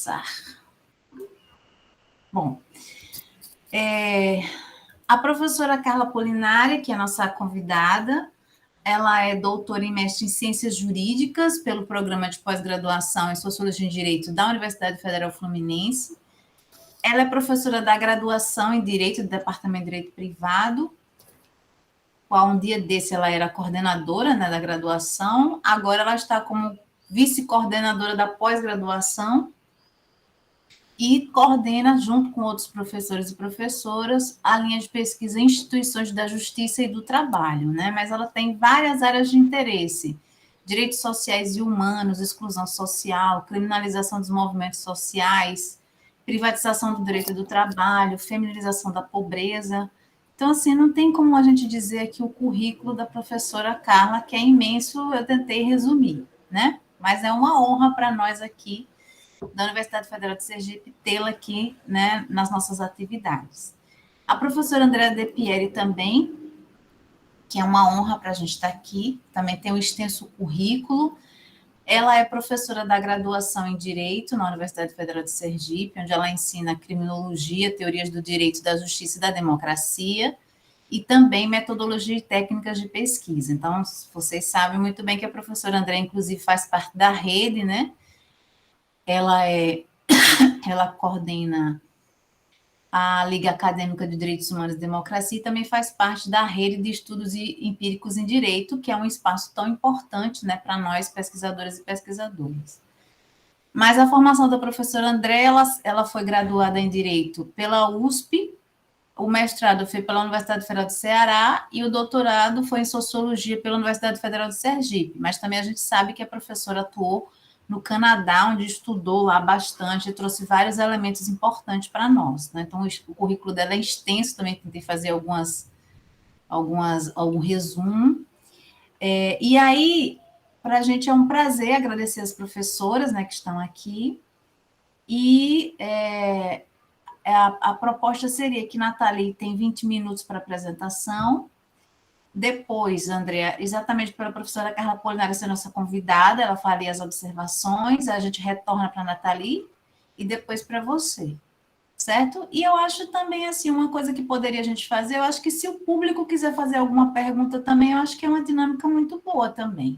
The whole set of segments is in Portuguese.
começar. Bom, a professora Carla Polinari, que é a nossa convidada, ela é doutora e mestre em Ciências Jurídicas pelo Programa de Pós-Graduação em Sociologia e Direito da Universidade Federal Fluminense. Ela é professora da graduação em Direito do Departamento de Direito Privado, qual um dia desse ela era coordenadora, né, da graduação, agora ela está como vice-coordenadora da pós-graduação e coordena, junto com outros professores e professoras, a linha de pesquisa em instituições da justiça e do trabalho, né? Mas ela tem várias áreas de interesse: direitos sociais e humanos, exclusão social, criminalização dos movimentos sociais, privatização do direito do trabalho, feminilização da pobreza. Então, assim, não tem como a gente dizer aqui o currículo da professora Carla, que é imenso, eu tentei resumir, né? Mas é uma honra para nós aqui da Universidade Federal de Sergipe tê-la aqui, né, nas nossas atividades. A professora Andréa De Pieri também, que é uma honra para a gente estar aqui, também tem um extenso currículo. Ela é professora da graduação em Direito na Universidade Federal de Sergipe, onde ela ensina criminologia, teorias do direito, da justiça e da democracia, e também metodologia e técnicas de pesquisa. Então, vocês sabem muito bem que a professora Andréa, inclusive, faz parte da rede, né? Ela coordena a Liga Acadêmica de Direitos Humanos e Democracia e também faz parte da rede de estudos empíricos em direito, que é um espaço tão importante, né, para nós, pesquisadoras e pesquisadores. Mas a formação da professora André, ela foi graduada em Direito pela USP, o mestrado foi pela Universidade Federal do Ceará e o doutorado foi em Sociologia pela Universidade Federal de Sergipe. Mas também a gente sabe que a professora atuou no Canadá, onde estudou lá bastante e trouxe vários elementos importantes para nós, né? Então, o currículo dela é extenso, também tentei fazer algum resumo. E aí, para a gente é um prazer agradecer as professoras, né, que estão aqui. E a proposta seria que Nathalie tem 20 minutos para apresentação. Depois, Andrea, exatamente pela professora Carla Polinari ser nossa convidada, ela faria as observações, a gente retorna para a Nathalie e depois para você, certo? E eu acho também, assim, uma coisa que poderia a gente fazer, eu acho que se o público quiser fazer alguma pergunta também, eu acho que é uma dinâmica muito boa também,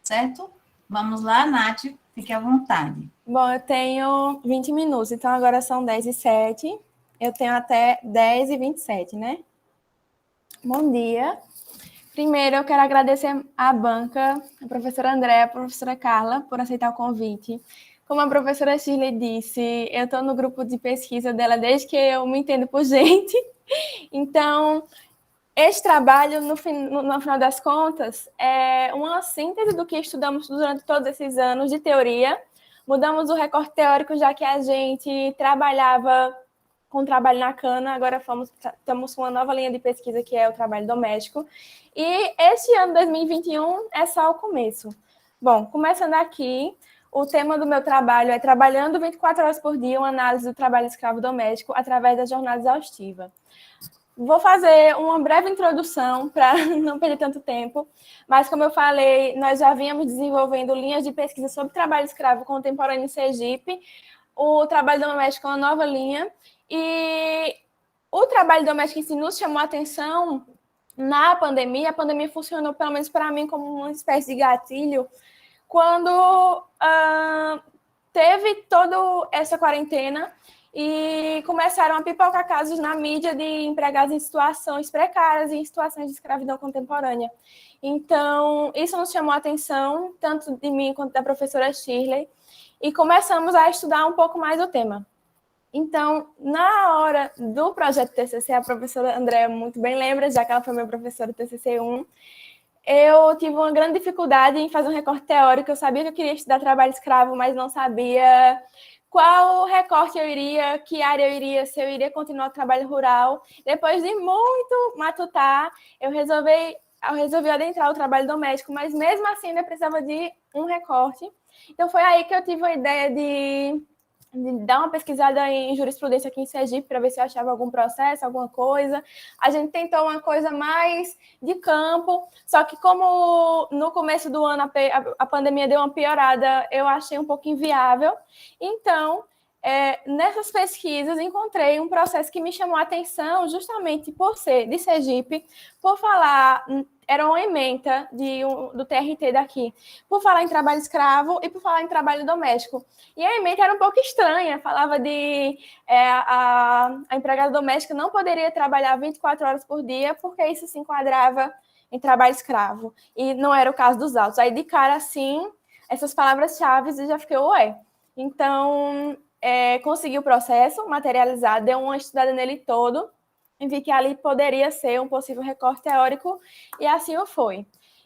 certo? Vamos lá, Nath, fique à vontade. Bom, eu tenho 20 minutos, então agora são 10h07, eu tenho até 10h27, né? Bom dia. Primeiro, eu quero agradecer à banca, a professora Andréa, a professora Carla, por aceitar o convite. Como a professora Shirley disse, eu estou no grupo de pesquisa dela desde que eu me entendo por gente. Então, esse trabalho, no final das contas, é uma síntese do que estudamos durante todos esses anos de teoria. Mudamos o recorte teórico, já que a gente trabalhava com trabalho na cana, agora estamos com uma nova linha de pesquisa, que é o trabalho doméstico. E este ano, 2021, é só o começo. Bom, começando aqui, o tema do meu trabalho é Trabalhando 24 horas por dia, uma análise do trabalho escravo doméstico através da jornada exaustiva. Vou fazer uma breve introdução para não perder tanto tempo, mas, como eu falei, nós já vínhamos desenvolvendo linhas de pesquisa sobre trabalho escravo contemporâneo em Sergipe. O trabalho doméstico é uma nova linha, e o trabalho doméstico em si nos chamou a atenção na pandemia. A pandemia funcionou, pelo menos para mim, como uma espécie de gatilho, quando teve toda essa quarentena e começaram a pipocar casos na mídia de empregados em situações precárias e em situações de escravidão contemporânea. Então, isso nos chamou a atenção, tanto de mim quanto da professora Shirley, e começamos a estudar um pouco mais o tema. Então, na hora do projeto TCC, a professora Andréa muito bem lembra, já que ela foi minha professora do TCC1, eu tive uma grande dificuldade em fazer um recorte teórico. Eu sabia que eu queria estudar trabalho escravo, mas não sabia qual recorte eu iria, que área eu iria, se eu iria continuar o trabalho rural. Depois de muito matutar, eu resolvi adentrar o trabalho doméstico, mas mesmo assim ainda precisava de um recorte. Então foi aí que eu tive a ideia de dar uma pesquisada em jurisprudência aqui em Sergipe para ver se eu achava algum processo, alguma coisa. A gente tentou uma coisa mais de campo, só que como no começo do ano a pandemia deu uma piorada, eu achei um pouco inviável. Então, nessas pesquisas, encontrei um processo que me chamou a atenção justamente por ser de Sergipe, por falar, era uma ementa do TRT daqui, por falar em trabalho escravo e por falar em trabalho doméstico. E a ementa era um pouco estranha, falava de a empregada doméstica não poderia trabalhar 24 horas por dia, porque isso se enquadrava em trabalho escravo. E não era o caso dos autos. Aí, de cara, assim, essas palavras-chave, eu já fiquei, ué. Então, consegui o processo materializado, dei uma estudada nele todo, e vi que ali poderia ser um possível recorte teórico, e assim o foi.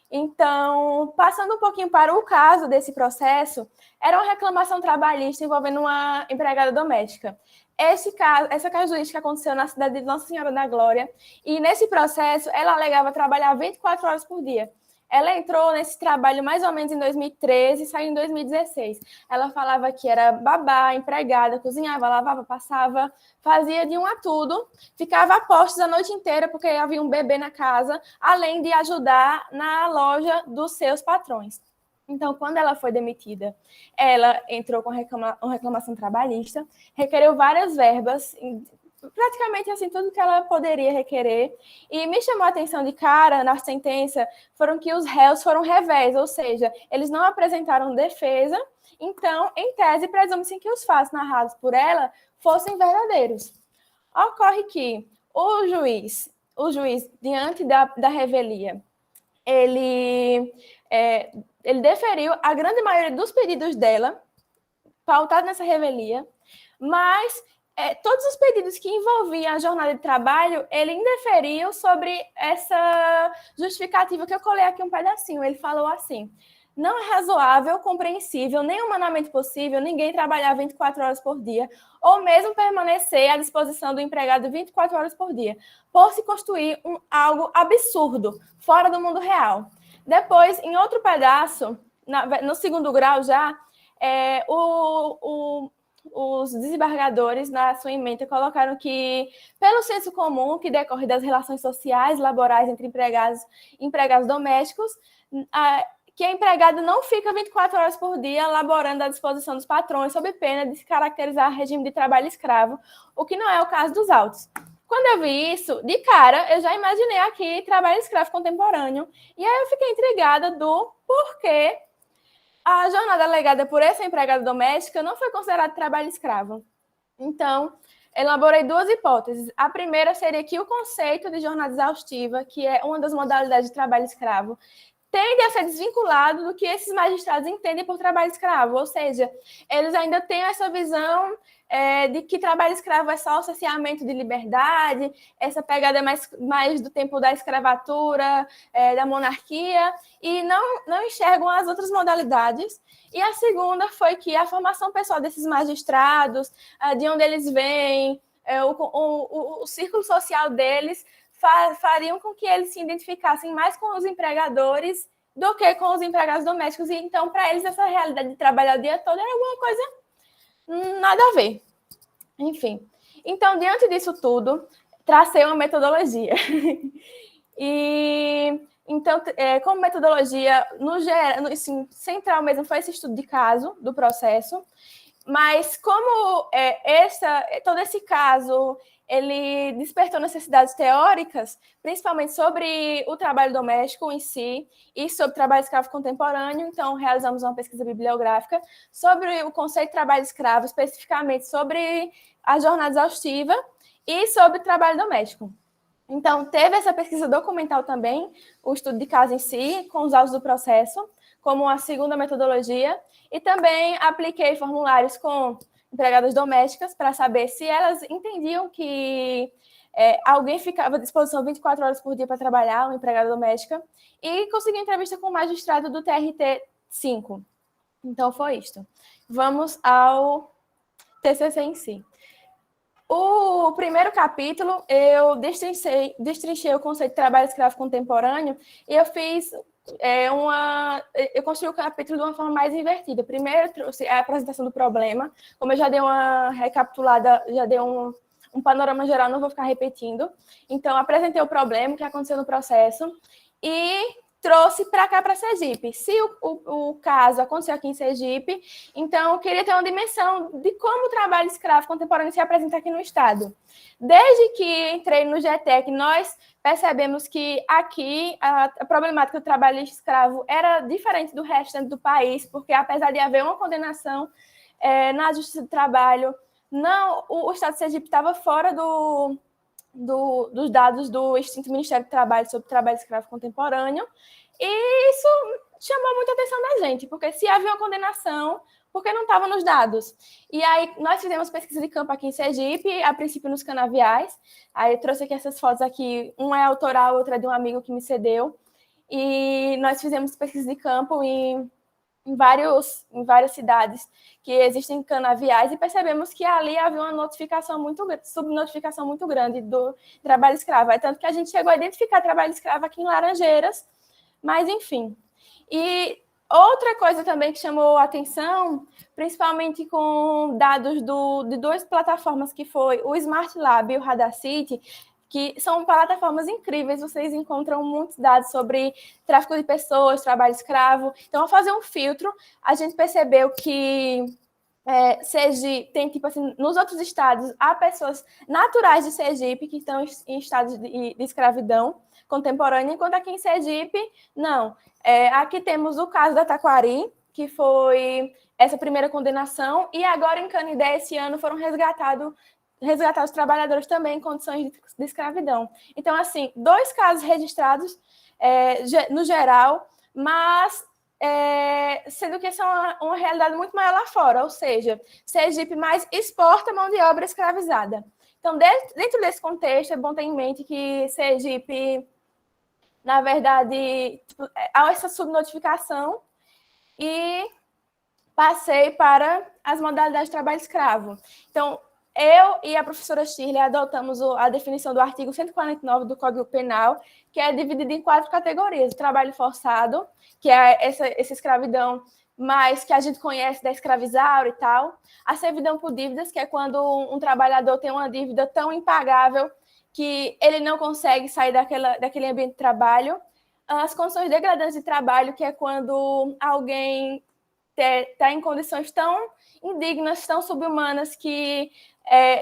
Então, passando um pouquinho para o caso desse processo, era uma reclamação trabalhista envolvendo uma empregada doméstica. Essa casuística aconteceu na cidade de Nossa Senhora da Glória, e nesse processo ela alegava trabalhar 24 horas por dia. Ela entrou nesse trabalho mais ou menos em 2013 e saiu em 2016. Ela falava que era babá, empregada, cozinhava, lavava, passava, fazia de um a tudo, ficava a postos a noite inteira porque havia um bebê na casa, além de ajudar na loja dos seus patrões. Então, quando ela foi demitida, ela entrou com uma reclamação trabalhista, requereu várias verbas, praticamente assim, tudo que ela poderia requerer, e me chamou a atenção de cara, na sentença, foram que os réus foram revés, ou seja, eles não apresentaram defesa, então, em tese, presume-se que os fatos narrados por ela fossem verdadeiros. Ocorre que o juiz, diante da revelia, ele deferiu a grande maioria dos pedidos dela, pautado nessa revelia, mas todos os pedidos que envolviam a jornada de trabalho, ele indeferiu sobre essa justificativa que eu colei aqui um pedacinho. Ele falou assim: não é razoável, compreensível, nem humanamente possível ninguém trabalhar 24 horas por dia, ou mesmo permanecer à disposição do empregado 24 horas por dia, por se constituir algo absurdo, fora do mundo real. Depois, em outro pedaço, no segundo grau já, os desembargadores, na sua ementa, colocaram que, pelo senso comum que decorre das relações sociais, laborais entre empregados e empregados domésticos, que a empregada não fica 24 horas por dia laborando à disposição dos patrões, sob pena de se caracterizar regime de trabalho escravo, o que não é o caso dos autos. Quando eu vi isso, de cara, eu já imaginei aqui trabalho escravo contemporâneo. E aí eu fiquei intrigada do porquê a jornada alegada por essa empregada doméstica não foi considerada trabalho escravo. Então, elaborei duas hipóteses. A primeira seria que o conceito de jornada exaustiva, que é uma das modalidades de trabalho escravo, tende a ser desvinculado do que esses magistrados entendem por trabalho escravo, ou seja, eles ainda têm essa visão de que trabalho escravo é só o cerceamento de liberdade, essa pegada mais do tempo da escravatura, da monarquia, e não enxergam as outras modalidades. E a segunda foi que a formação pessoal desses magistrados, de onde eles vêm, o círculo social deles, fariam com que eles se identificassem mais com os empregadores do que com os empregados domésticos. E então, para eles, essa realidade de trabalhar o dia todo era alguma coisa nada a ver. Enfim. Então, diante disso tudo, tracei uma metodologia. E então, como metodologia, no geral, assim, central mesmo foi esse estudo de caso do processo. Mas como todo esse caso ele despertou necessidades teóricas, principalmente sobre o trabalho doméstico em si e sobre o trabalho escravo contemporâneo, então realizamos uma pesquisa bibliográfica sobre o conceito de trabalho escravo, especificamente sobre a jornada exaustiva e sobre o trabalho doméstico. Então, teve essa pesquisa documental também, o estudo de caso em si, com os autos do processo, como a segunda metodologia, e também apliquei formulários com empregadas domésticas para saber se elas entendiam que alguém ficava à disposição 24 horas por dia para trabalhar, uma empregada doméstica, e consegui entrevista com o magistrado do TRT 5. Então, foi isto. Vamos ao TCC em si. O primeiro capítulo, eu destrinchei o conceito de trabalho escravo contemporâneo e eu fiz eu construí o capítulo de uma forma mais invertida. Primeiro, eu trouxe a apresentação do problema. Como eu já dei uma recapitulada, já dei um panorama geral, não vou ficar repetindo. Então, apresentei o problema, o que aconteceu no processo, e trouxe para cá, para Sergipe. Se o caso aconteceu aqui em Sergipe, então eu queria ter uma dimensão de como o trabalho escravo contemporâneo se apresenta aqui no Estado. Desde que entrei no GTEC, nós percebemos que aqui a problemática do trabalho escravo era diferente do restante do país, porque apesar de haver uma condenação na Justiça do Trabalho, o Estado de Sergipe estava fora dos dados do extinto Ministério do Trabalho sobre o trabalho escravo contemporâneo, e isso chamou muita atenção da gente, porque se havia uma condenação, por que não estava nos dados? E aí nós fizemos pesquisa de campo aqui em Sergipe, a princípio nos canaviais, aí eu trouxe aqui essas fotos aqui, uma é autoral, outra é de um amigo que me cedeu, e nós fizemos pesquisa de campo em várias cidades que existem canaviais e percebemos que ali havia uma subnotificação muito grande do trabalho escravo. É tanto que a gente chegou a identificar trabalho escravo aqui em Laranjeiras, mas enfim. E outra coisa também que chamou a atenção, principalmente com dados de duas plataformas, que foi o Smart Lab e o Radacity, que são plataformas incríveis, vocês encontram muitos dados sobre tráfico de pessoas, trabalho escravo. Então, ao fazer um filtro, a gente percebeu que Sergipe tem, tipo assim, nos outros estados, há pessoas naturais de Sergipe que estão em estados de escravidão contemporânea, enquanto aqui em Sergipe, não. Aqui temos o caso da Taquari, que foi essa primeira condenação, e agora em Canindé, esse ano, foram resgatados os trabalhadores também em condições de escravidão. Então, assim, 2 casos registrados no geral, mas sendo que essa é uma realidade muito maior lá fora, ou seja, Sergipe mais exporta mão de obra escravizada. Então, dentro desse contexto, é bom ter em mente que Sergipe, na verdade, há essa subnotificação e passei para as modalidades de trabalho escravo. Então, eu e a professora Shirley adotamos a definição do artigo 149 do Código Penal, que é dividido em 4 categorias. O trabalho forçado, que é essa escravidão mais que a gente conhece da escravizaura e tal. A servidão por dívidas, que é quando um trabalhador tem uma dívida tão impagável que ele não consegue sair daquele ambiente de trabalho. As condições degradantes de trabalho, que é quando alguém está em condições tão indignas, tão subhumanas, que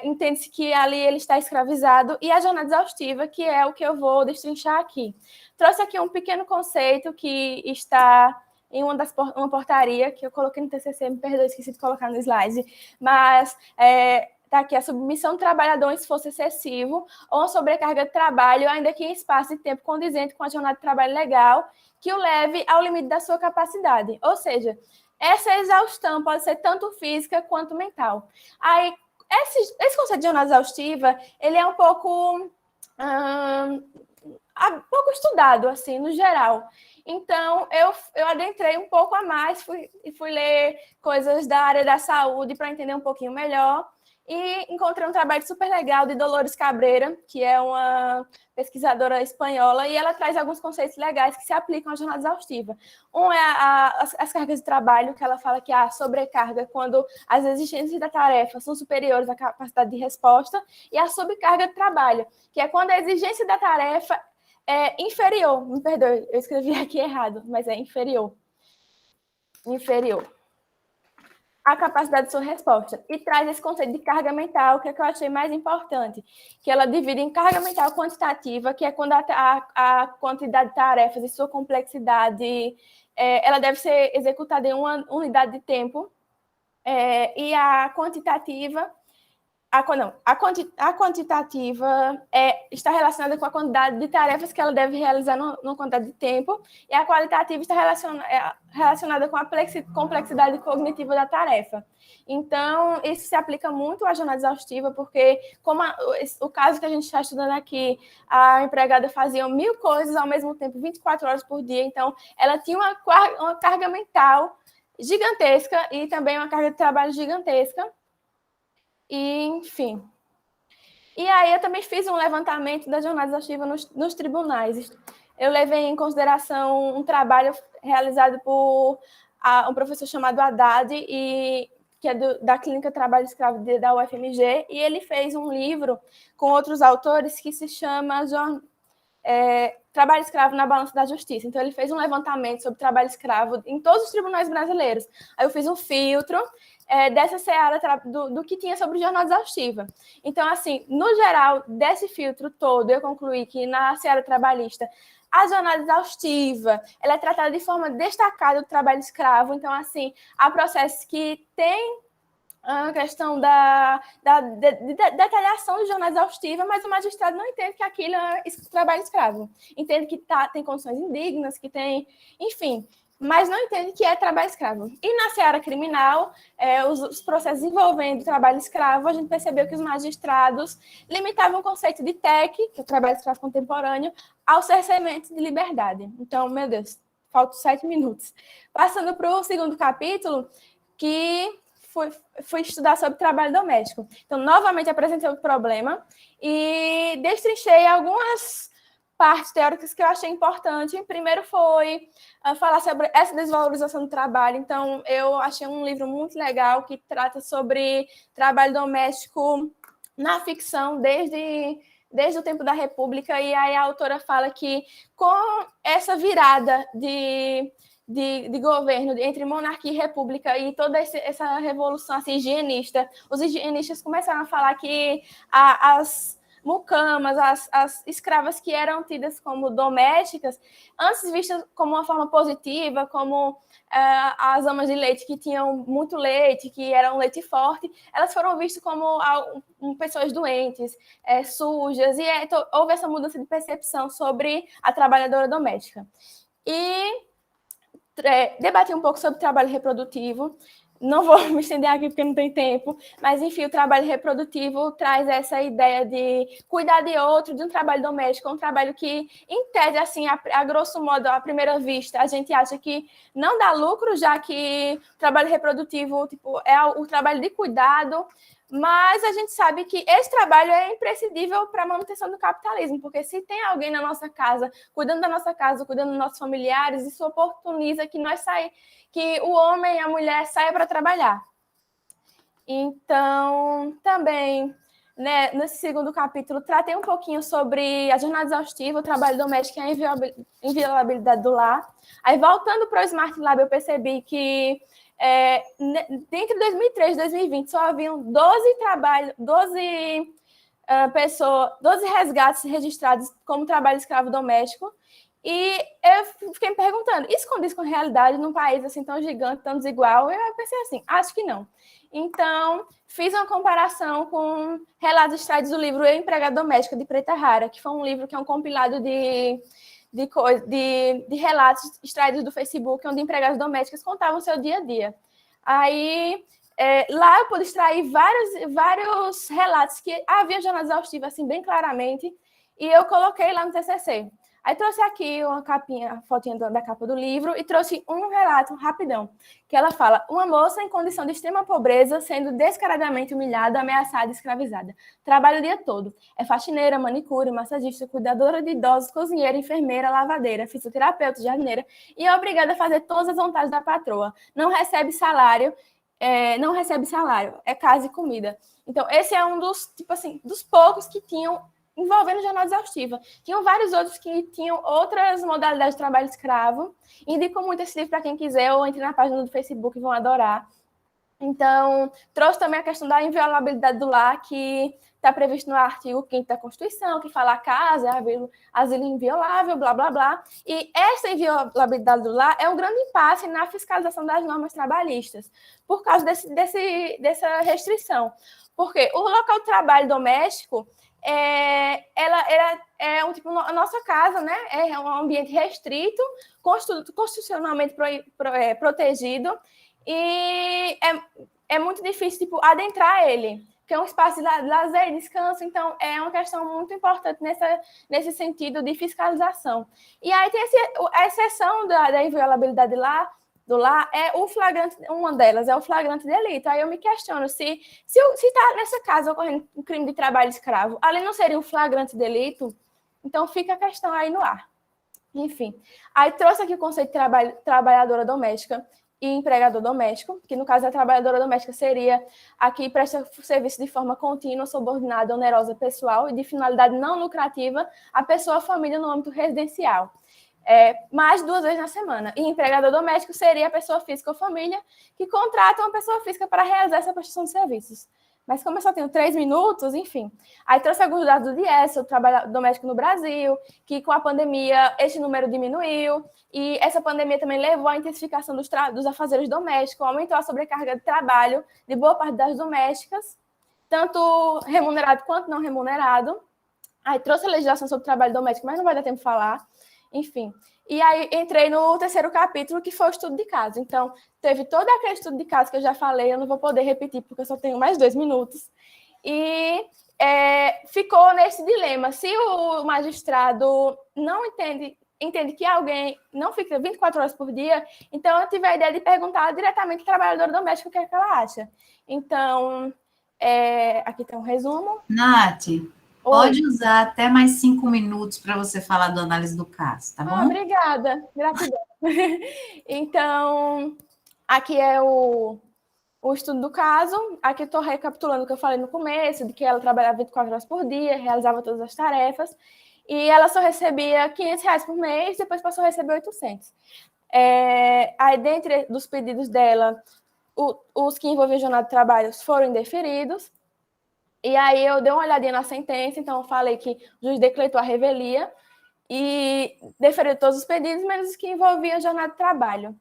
entende-se que ali ele está escravizado, e a jornada exaustiva, que é o que eu vou destrinchar aqui. Trouxe aqui um pequeno conceito que está em uma portaria, que eu coloquei no TCC, me perdoe, esqueci de colocar no slide, mas está aqui a submissão do trabalhador em esforço excessivo ou uma sobrecarga de trabalho, ainda que em espaço e tempo condizente com a jornada de trabalho legal, que o leve ao limite da sua capacidade. Ou seja, essa exaustão pode ser tanto física quanto mental. Aí, esse conceito de jornada exaustiva, ele é um pouco estudado, assim, no geral. Então, eu adentrei um pouco a mais, fui ler coisas da área da saúde para entender um pouquinho melhor, e encontrei um trabalho super legal de Dolores Cabreira, que é uma pesquisadora espanhola, e ela traz alguns conceitos legais que se aplicam à jornada exaustiva. Um é as cargas de trabalho, que ela fala que a sobrecarga é quando as exigências da tarefa são superiores à capacidade de resposta, e a sobrecarga de trabalho, que é quando a exigência da tarefa é inferior. Me perdoe, eu escrevi aqui errado, mas é inferior. Inferior a capacidade de sua resposta. E traz esse conceito de carga mental, que é que eu achei mais importante, que ela divide em carga mental quantitativa, que é quando a quantidade de tarefas e sua complexidade ela deve ser executada em uma unidade de tempo, e a quantitativa... A quantitativa está relacionada com a quantidade de tarefas que ela deve realizar numa quantidade de tempo, e a qualitativa está relacionada com a complexidade cognitiva da tarefa. Então, isso se aplica muito à jornada exaustiva, porque, como o caso que a gente está estudando aqui, a empregada fazia 1000 coisas ao mesmo tempo, 24 horas por dia, então ela tinha uma carga mental gigantesca e também uma carga de trabalho gigantesca. E, enfim. E aí eu também fiz um levantamento da jornada exaustiva nos tribunais. Eu levei em consideração um trabalho realizado por um professor chamado Haddad, que é da Clínica Trabalho Escravo da UFMG, e ele fez um livro com outros autores que se chama trabalho escravo na balança da justiça. Então, ele fez um levantamento sobre trabalho escravo em todos os tribunais brasileiros. Aí eu fiz um filtro dessa seara do que tinha sobre jornada exaustiva. Então, assim, no geral, desse filtro todo, eu concluí que na seara trabalhista, a jornada exaustiva, ela é tratada de forma destacada do trabalho escravo. Então, assim, há processos que têm a questão da detalhação de jornada exaustiva, mas o magistrado não entende que aquilo é trabalho escravo. Entende que tem condições indignas, que tem, enfim, mas não entende que é trabalho escravo. E na seara criminal, os processos envolvendo trabalho escravo, a gente percebeu que os magistrados limitavam o conceito de TEC, que é o trabalho escravo contemporâneo, ao cerceamento de liberdade. Então, meu Deus, faltam 7 minutos. Passando para o segundo capítulo, que fui estudar sobre trabalho doméstico. Então, novamente, apresentei o problema e destrinchei algumas partes teóricas que eu achei importante. Primeiro foi falar sobre essa desvalorização do trabalho. Então, eu achei um livro muito legal que trata sobre trabalho doméstico na ficção desde o tempo da República, e aí a autora fala que com essa virada de governo entre monarquia e república e toda essa revolução assim, higienista, os higienistas começaram a falar que as mucamas, as escravas que eram tidas como domésticas, antes vistas como uma forma positiva, como as amas de leite que tinham muito leite, que eram leite forte, elas foram vistas como pessoas doentes, sujas, e houve essa mudança de percepção sobre a trabalhadora doméstica. E debati um pouco sobre trabalho reprodutivo. Não vou me estender aqui porque não tem tempo, mas, enfim, o trabalho reprodutivo traz essa ideia de cuidar de outro, de um trabalho doméstico, um trabalho que, em tese, assim, a grosso modo, à primeira vista, a gente acha que não dá lucro, já que o trabalho reprodutivo tipo, é o trabalho de cuidado, mas a gente sabe que esse trabalho é imprescindível para a manutenção do capitalismo, porque se tem alguém na nossa casa, cuidando da nossa casa, cuidando dos nossos familiares, isso oportuniza que o homem e a mulher saiam para trabalhar. Então, também, né, nesse segundo capítulo, tratei um pouquinho sobre a jornada exaustiva, o trabalho doméstico e a inviolabilidade do lar. Aí, voltando para o Smart Lab, eu percebi que entre 2003 e 2020 só haviam 12 resgates registrados como trabalho escravo doméstico. E eu fiquei me perguntando, isso condiz com a realidade num país assim tão gigante, tão desigual? Eu pensei assim, acho que não. Então, fiz uma comparação com relatos extraídos do livro Eu, Empregada Doméstica, de Preta Rara, que foi um livro que é um compilado de relatos extraídos do Facebook, onde empregadas domésticas contavam seu dia a dia. Aí, lá eu pude extrair vários relatos que havia jornada exaustiva, assim, bem claramente, e eu coloquei lá no TCC. Aí trouxe aqui uma capinha, a fotinha da capa do livro, e trouxe um relato rapidão, que ela fala: uma moça em condição de extrema pobreza sendo descaradamente humilhada, ameaçada e escravizada. Trabalha o dia todo. É faxineira, manicure, massagista, cuidadora de idosos, cozinheira, enfermeira, lavadeira, fisioterapeuta, jardineira, e é obrigada a fazer todas as vontades da patroa. Não recebe salário, é casa e comida. Então, esse é um dos poucos que tinham envolvendo jornada exaustiva. Tinham vários outros que tinham outras modalidades de trabalho escravo. Indico muito esse livro para quem quiser, ou entre na página do Facebook, vão adorar. Então, trouxe também a questão da inviolabilidade do lar, que está previsto no artigo 5º da Constituição, que fala casa, asilo inviolável, blá, blá, blá. E essa inviolabilidade do lar é um grande impasse na fiscalização das normas trabalhistas, por causa dessa restrição. Porque o local de trabalho doméstico a nossa casa, né? É um ambiente restrito, constitucionalmente protegido, e é muito difícil adentrar ele, que é um espaço de lazer e descanso. Então é uma questão muito importante nesse sentido de fiscalização. E aí tem a exceção da inviolabilidade do lar é o flagrante, uma delas é o flagrante delito. Aí eu me questiono se está nessa casa ocorrendo um crime de trabalho escravo, ali não seria um flagrante delito? Então fica a questão aí no ar. Enfim, aí trouxe aqui o conceito de trabalhadora doméstica, e empregador doméstico, que no caso a trabalhadora doméstica seria a que presta serviço de forma contínua, subordinada, onerosa, pessoal e de finalidade não lucrativa à pessoa ou família no âmbito residencial. Mais 2 vezes na semana. E empregador doméstico seria a pessoa física ou família que contrata uma pessoa física para realizar essa prestação de serviços. Mas como eu só tenho 3 minutos, enfim. Aí trouxe alguns dados do DIEESE, o trabalho doméstico no Brasil, que com a pandemia esse número diminuiu, e essa pandemia também levou à intensificação dos afazeres domésticos, aumentou a sobrecarga de trabalho de boa parte das domésticas, tanto remunerado quanto não remunerado. Aí trouxe a legislação sobre trabalho doméstico, mas não vai dar tempo de falar. Enfim, e aí entrei no 3º capítulo, que foi o estudo de caso. Então, teve todo aquele estudo de caso que eu já falei, eu não vou poder repetir, porque eu só tenho mais 2 minutos. E ficou nesse dilema. Se o magistrado não entende que alguém não fica 24 horas por dia, então eu tive a ideia de perguntar diretamente à trabalhadora doméstica o que é que ela acha. Então, aqui tem um resumo. Nath, pode usar até mais 5 minutos para você falar do análise do caso, tá bom? Obrigada, gratidão. Então, aqui é o estudo do caso. Aqui estou recapitulando o que eu falei no começo, de que ela trabalhava 24 horas por dia, realizava todas as tarefas, e ela só recebia R$500 por mês, depois passou a receber 800. Aí, dentre dos pedidos dela, os que envolviam jornada de trabalho foram indeferidos. E aí eu dei uma olhadinha na sentença, então eu falei que o juiz decretou a revelia e deferiu todos os pedidos, menos os que envolviam jornada de trabalho.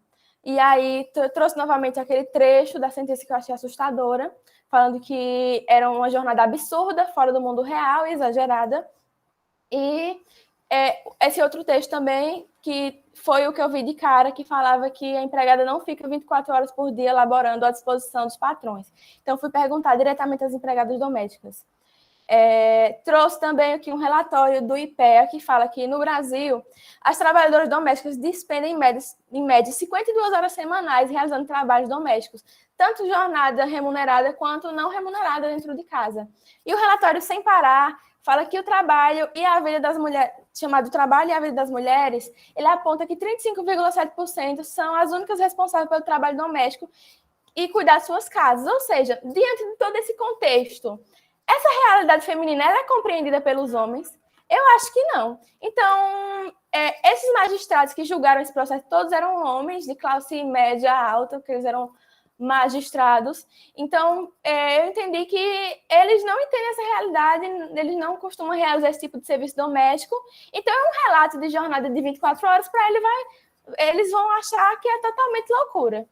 E aí trouxe novamente aquele trecho da sentença que eu achei assustadora, falando que era uma jornada absurda, fora do mundo real e exagerada. E esse outro texto também, que foi o que eu vi de cara, que falava que a empregada não fica 24 horas por dia elaborando à disposição dos patrões. Então, fui perguntar diretamente às empregadas domésticas. Trouxe também aqui um relatório do IPEA, que fala que, no Brasil, as trabalhadoras domésticas despendem, em média 52 horas semanais realizando trabalhos domésticos, tanto jornada remunerada quanto não remunerada dentro de casa. E o relatório, sem parar, fala que o trabalho e a vida das mulheres, chamado Trabalho e a Vida das Mulheres, ele aponta que 35,7% são as únicas responsáveis pelo trabalho doméstico e cuidar de suas casas. Ou seja, diante de todo esse contexto, essa realidade feminina é compreendida pelos homens? Eu acho que não. Então, esses magistrados que julgaram esse processo, todos eram homens de classe média alta, que eles eram magistrados. Então, eu entendi que eles não entendem essa realidade, eles não costumam realizar esse tipo de serviço doméstico. Então, é um relato de jornada de 24 horas para eles vão achar que é totalmente loucura.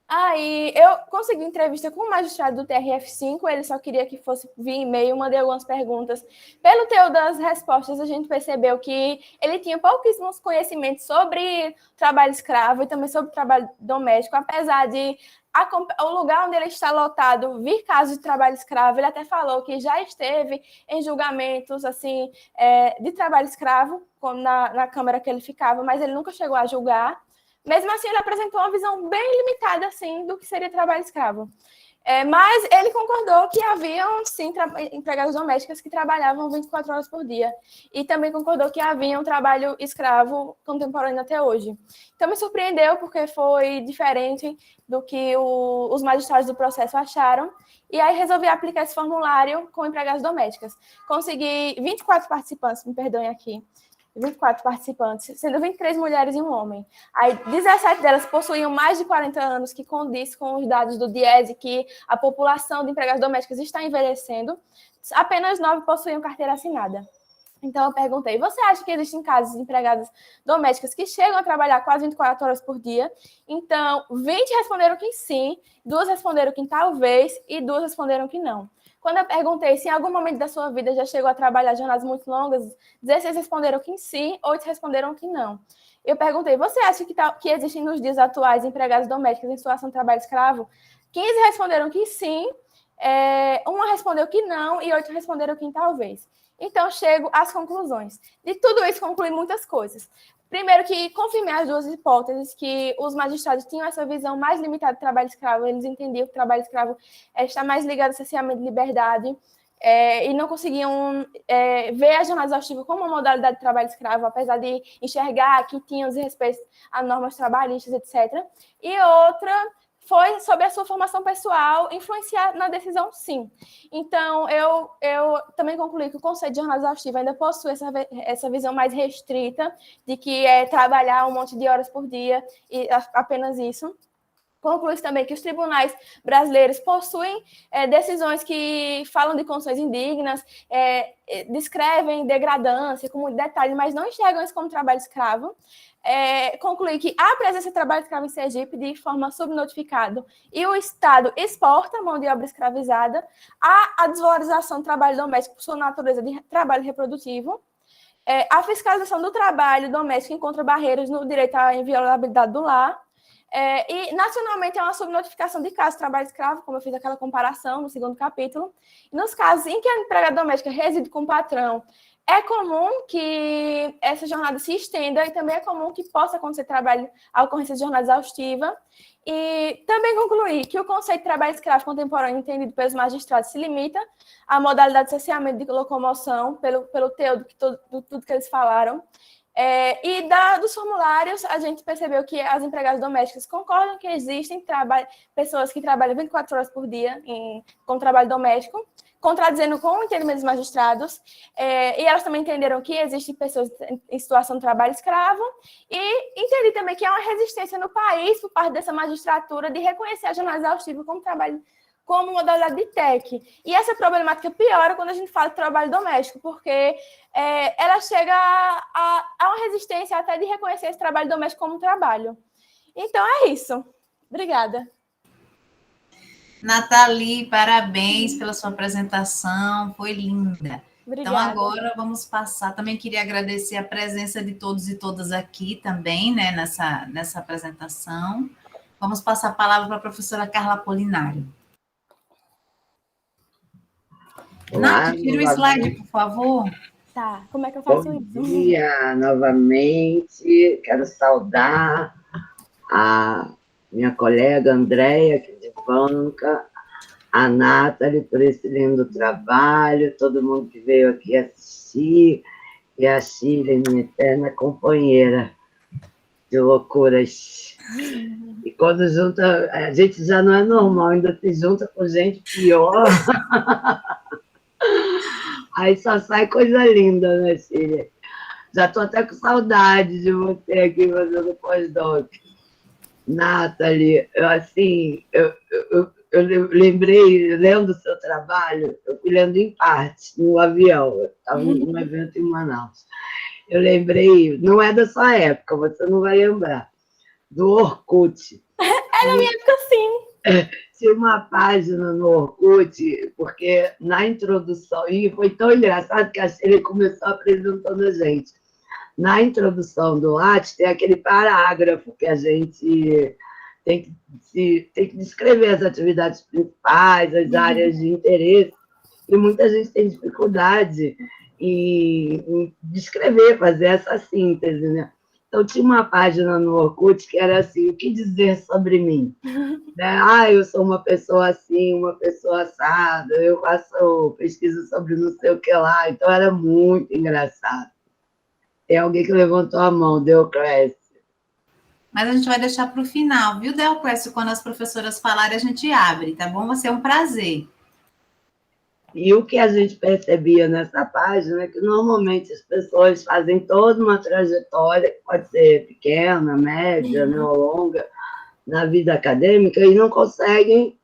Aí, eu consegui entrevista com o magistrado do TRF5, ele só queria que fosse via e-mail, mandei algumas perguntas. Pelo teor das respostas, a gente percebeu que ele tinha pouquíssimos conhecimentos sobre trabalho escravo e também sobre trabalho doméstico, apesar de o lugar onde ele está lotado vir casos de trabalho escravo, ele até falou que já esteve em julgamentos assim, de trabalho escravo, como na Câmara que ele ficava, mas ele nunca chegou a julgar. Mesmo assim, ele apresentou uma visão bem limitada assim, do que seria trabalho escravo. Mas ele concordou que haviam, sim, empregadas domésticas que trabalhavam 24 horas por dia. E também concordou que havia um trabalho escravo contemporâneo até hoje. Então, me surpreendeu, porque foi diferente do que os magistrados do processo acharam. E aí, resolvi aplicar esse formulário com empregadas domésticas. Consegui 24 participantes, me perdoem aqui. 24 participantes, sendo 23 mulheres e um homem. Aí, 17 delas possuíam mais de 40 anos, que condiz com os dados do DIEESE, que a população de empregadas domésticas está envelhecendo. Apenas 9 possuíam carteira assinada. Então, eu perguntei, você acha que existem casos de empregadas domésticas que chegam a trabalhar quase 24 horas por dia? Então, 20 responderam que sim, 2 responderam que talvez e 2 responderam que não. Quando eu perguntei se em algum momento da sua vida já chegou a trabalhar jornadas muito longas, 16 responderam que sim, 8 responderam que não. Eu perguntei, você acha que existem nos dias atuais empregadas domésticas em situação de trabalho escravo? 15 responderam que sim, uma respondeu que não e 8 responderam que talvez. Então, chego às conclusões. De tudo isso, concluí muitas coisas. Primeiro, que confirmei as 2 hipóteses, que os magistrados tinham essa visão mais limitada do trabalho escravo, eles entendiam que o trabalho escravo está mais ligado ao cerceamento de liberdade. e não conseguiam ver a jornada exaustiva como uma modalidade de trabalho escravo, apesar de enxergar que tinham respeito a normas trabalhistas, etc. E outra foi sobre a sua formação pessoal influenciar na decisão, sim. Então, eu também concluí que o conceito de jornada exaustiva ainda possui essa visão mais restrita de que é trabalhar um monte de horas por dia e apenas isso. Conclui também que os tribunais brasileiros possuem decisões que falam de condições indignas, descrevem degradância com muito detalhe, mas não enxergam isso como trabalho escravo. Concluir que há presença de trabalho escravo em Sergipe de forma subnotificada e o Estado exporta mão de obra escravizada, há a desvalorização do trabalho doméstico por sua natureza de trabalho reprodutivo, a fiscalização do trabalho doméstico encontra barreiras no direito à inviolabilidade do lar, e nacionalmente é uma subnotificação de casos de trabalho escravo, como eu fiz aquela comparação no segundo capítulo. E nos casos em que a empregada doméstica reside com o patrão, é comum que essa jornada se estenda e também é comum que possa acontecer a ocorrência de jornada exaustiva. E também concluir que o conceito de trabalho escravo contemporâneo entendido pelos magistrados se limita à modalidade de cerceamento de locomoção, pelo teor de tudo que eles falaram. Dos formulários, a gente percebeu que as empregadas domésticas concordam que existem pessoas que trabalham 24 horas por dia com trabalho doméstico, contradizendo com o entendimento dos magistrados, e elas também entenderam que existem pessoas em situação de trabalho escravo, e entendi também que há uma resistência no país, por parte dessa magistratura, de reconhecer a jornada exaustiva como modalidade de TEC. E essa problemática piora quando a gente fala de trabalho doméstico, porque ela chega a uma resistência até de reconhecer esse trabalho doméstico como um trabalho. Então, é isso. Obrigada. Nathalie, parabéns pela sua apresentação, foi linda. Obrigada. Então, agora vamos passar. Também queria agradecer a presença de todos e todas aqui também, né, nessa apresentação. Vamos passar a palavra para a professora Carla Apolinário. Nath, tira o slide, por favor. Tá, como é que eu faço isso? Bom dia, novamente. Quero saudar a minha colega Andréia, aqui de banca, a Nathalie por esse lindo trabalho, todo mundo que veio aqui assistir, e a Shirley, minha eterna companheira de loucuras. E quando junta, a gente já não é normal, ainda se junta com gente pior. Aí só sai coisa linda, né, Shirley? Já estou até com saudade de você aqui fazendo pós-doc. Nathalie, eu lembrei, lendo o seu trabalho, eu fui lendo em parte, no avião, eu estava num evento em Manaus. Eu lembrei, não é da sua época, você não vai lembrar, do Orkut. É da minha época, sim. Tinha uma página no Orkut, porque na introdução, e foi tão engraçado que ele começou apresentando a gente. Na introdução do Lattes tem aquele parágrafo que a gente tem que descrever as atividades principais, as áreas de interesse, e muita gente tem dificuldade em descrever, fazer essa síntese, né? Então, tinha uma página no Orkut que era assim, o que dizer sobre mim? Né? Eu sou uma pessoa assim, uma pessoa assada, eu faço pesquisa sobre não sei o que lá, então era muito engraçado. Tem alguém que levantou a mão, Deoclésio. Mas a gente vai deixar para o final, viu, Deoclésio? Quando as professoras falarem, a gente abre, tá bom? Vai ser um prazer. E o que a gente percebia nessa página é que, normalmente, as pessoas fazem toda uma trajetória, que pode ser pequena, média, né, ou longa, na vida acadêmica, e não conseguem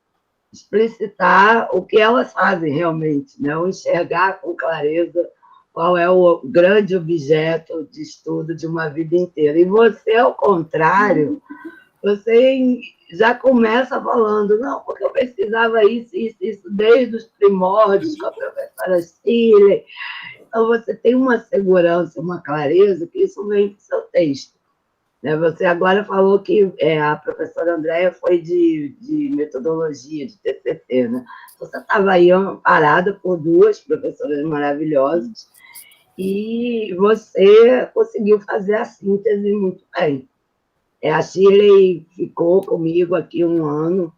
explicitar o que elas fazem realmente, né? Ou enxergar com clareza qual é o grande objeto de estudo de uma vida inteira. E você, ao contrário, você já começa falando, não, porque eu pesquisava isso desde os primórdios com a professora Shirley. Então, você tem uma segurança, uma clareza, que isso vem do seu texto. Você agora falou que a professora Andréia foi de metodologia, de TCC, né? Você estava aí parada por duas professoras maravilhosas, e você conseguiu fazer a síntese muito bem. A Shirley ficou comigo aqui 1 ano,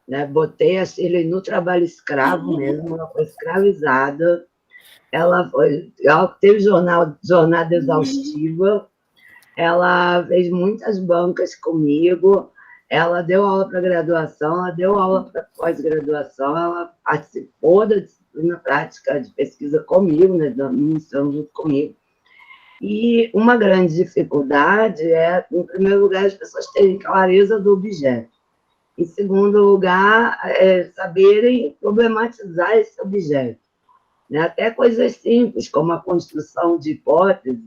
né? Botei a Shirley no trabalho escravo mesmo, ela foi escravizada, ela teve jornada exaustiva, ela fez muitas bancas comigo, ela deu aula para graduação, ela deu aula para pós-graduação, ela participou da disciplina prática de pesquisa comigo, né, ministrando junto comigo. E uma grande dificuldade é, em primeiro lugar, as pessoas terem clareza do objeto. Em segundo lugar, saberem problematizar esse objeto. Né? Até coisas simples, como a construção de hipótese,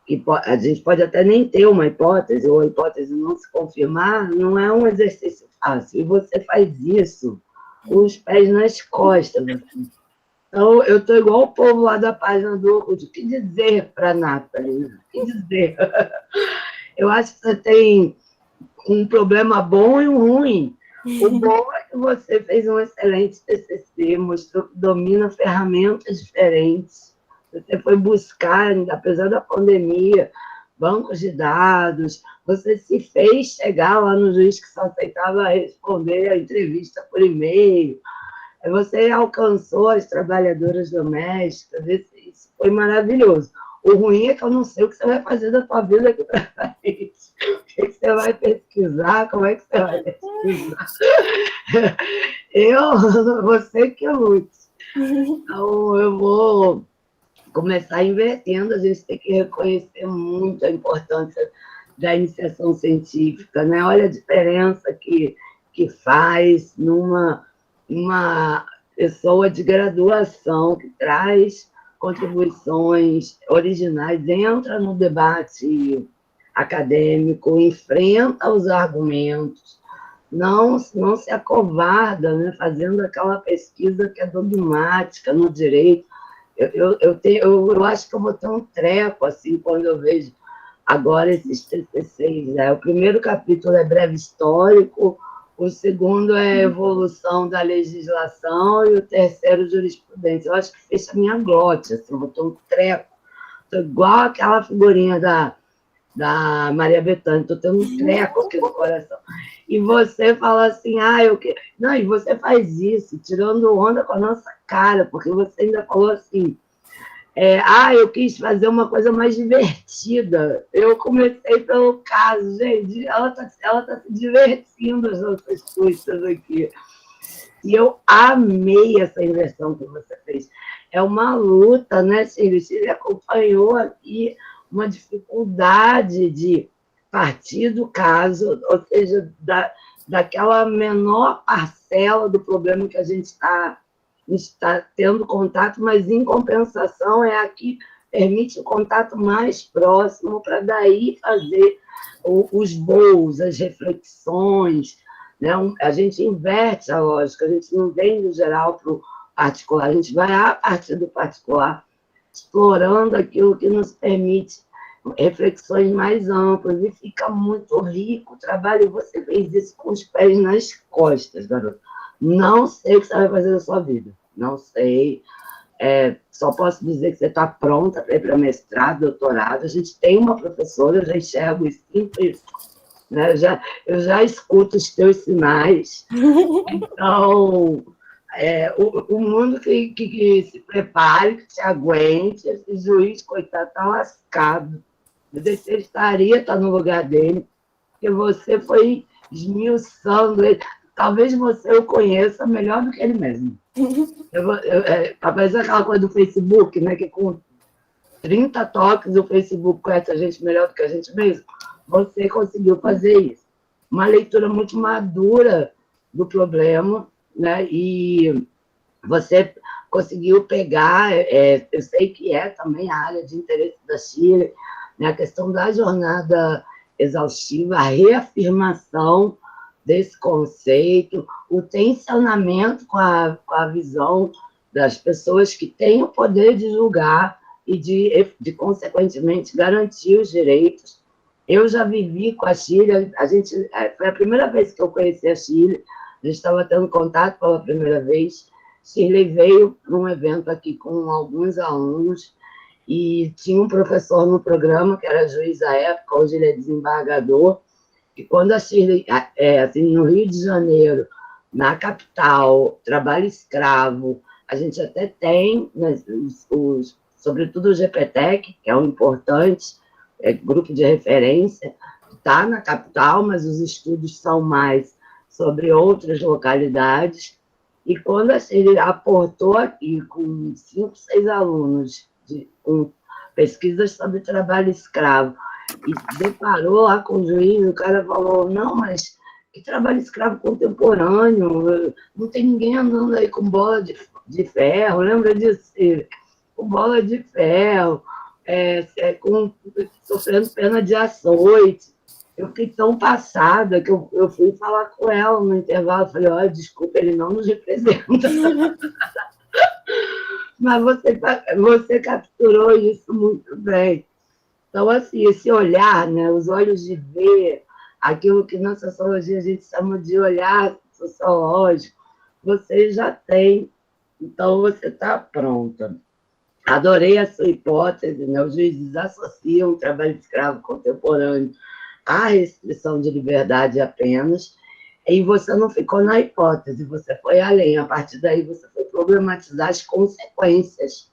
que a gente pode até nem ter uma hipótese, ou a hipótese não se confirmar, não é um exercício fácil. E você faz isso com os pés nas costas. Assim. Então, eu estou igual o povo lá da página do Orkut. O que dizer para a Nathalie? O que dizer? Eu acho que você tem um problema bom e um ruim. O bom é que você fez um excelente TCC, mostrou que domina ferramentas diferentes. Você foi buscar, apesar da pandemia, bancos de dados, você se fez chegar lá no juiz que só aceitava responder a entrevista por e-mail, você alcançou as trabalhadoras domésticas, isso foi maravilhoso. O ruim é que eu não sei o que você vai fazer da sua vida aqui para frente. O que você vai pesquisar, como é que você vai pesquisar. Você que lute. Então, eu vou começar invertendo, a gente tem que reconhecer muito a importância da iniciação científica, né? Olha a diferença que faz numa pessoa de graduação que traz contribuições originais, entra no debate acadêmico, enfrenta os argumentos, não se acovarda, né? Fazendo aquela pesquisa que é dogmática no direito. Eu acho que eu vou ter um treco, assim, quando eu vejo agora esses TCCs. Né? O primeiro capítulo é breve histórico, o segundo é evolução da legislação e o terceiro, jurisprudência. Eu acho que fecha a minha glote, assim, eu vou ter um treco. Estou igual aquela figurinha da Maria Bethânia, estou tendo um treco aqui no coração. E você fala assim, não, e você faz isso, tirando onda com a nossa cara, porque você ainda falou assim, eu quis fazer uma coisa mais divertida. Eu comecei pelo caso, gente, ela tá se divertindo as nossas custas aqui. E eu amei essa inversão que você fez. É uma luta, né, Shirley? Shirley acompanhou aqui uma dificuldade de partir do caso, ou seja, daquela menor parcela do problema que a gente está tendo contato, mas, em compensação, é a que permite o contato mais próximo para daí fazer os voos, as reflexões. Né? A gente inverte a lógica, a gente não vem do geral para o particular, a gente vai a partir do particular, explorando aquilo que nos permite reflexões mais amplas, e fica muito rico o trabalho, e você fez isso com os pés nas costas, garoto. Não sei o que você vai fazer na sua vida, não sei, só posso dizer que você está pronta para ir para mestrado, doutorado, a gente tem uma professora, eu já enxergo isso, né? Eu já escuto os teus sinais, então... o mundo que se prepare, que se aguente, esse juiz, coitado, está lascado. Eu detestaria estar no lugar dele, porque você foi esmiuçando ele. Talvez você o conheça melhor do que ele mesmo. Talvez aquela coisa do Facebook, né, que com 30 toques o Facebook conhece a gente melhor do que a gente mesmo. Você conseguiu fazer isso. Uma leitura muito madura do problema, né? E você conseguiu pegar, eu sei que também a área de interesse da Shirley, né? A questão da jornada exaustiva, a reafirmação desse conceito, o tensionamento com a visão das pessoas que têm o poder de julgar e de consequentemente, garantir os direitos. Eu já vivi com a Shirley, foi a primeira vez que eu conheci a Shirley, a gente estava tendo contato pela primeira vez. Shirley veio para um evento aqui com alguns alunos e tinha um professor no programa, que era juiz à época, hoje ele é desembargador, e quando a Shirley, assim, no Rio de Janeiro, na capital, trabalho escravo, a gente até tem, né, sobretudo o GPTEC, que é um importante grupo de referência, está na capital, mas os estudos são mais sobre outras localidades. E quando ele aportou aqui com 5, 6 alunos, com pesquisas sobre trabalho escravo, e se deparou lá com o juiz, o cara falou, não, mas que trabalho escravo contemporâneo, não tem ninguém andando aí com bola de ferro, lembra disso? Com bola de ferro, sofrendo pena de açoite. Eu fiquei tão passada que eu fui falar com ela no intervalo, falei, olha, desculpa, ele não nos representa. Mas você capturou isso muito bem. Então, assim, esse olhar, né, os olhos de ver, aquilo que na sociologia a gente chama de olhar sociológico, você já tem, então você está pronta. Adorei a sua hipótese, né? Os juízes associam o trabalho escravo contemporâneo à restrição de liberdade apenas, e você não ficou na hipótese, você foi além. A partir daí, você foi problematizar as consequências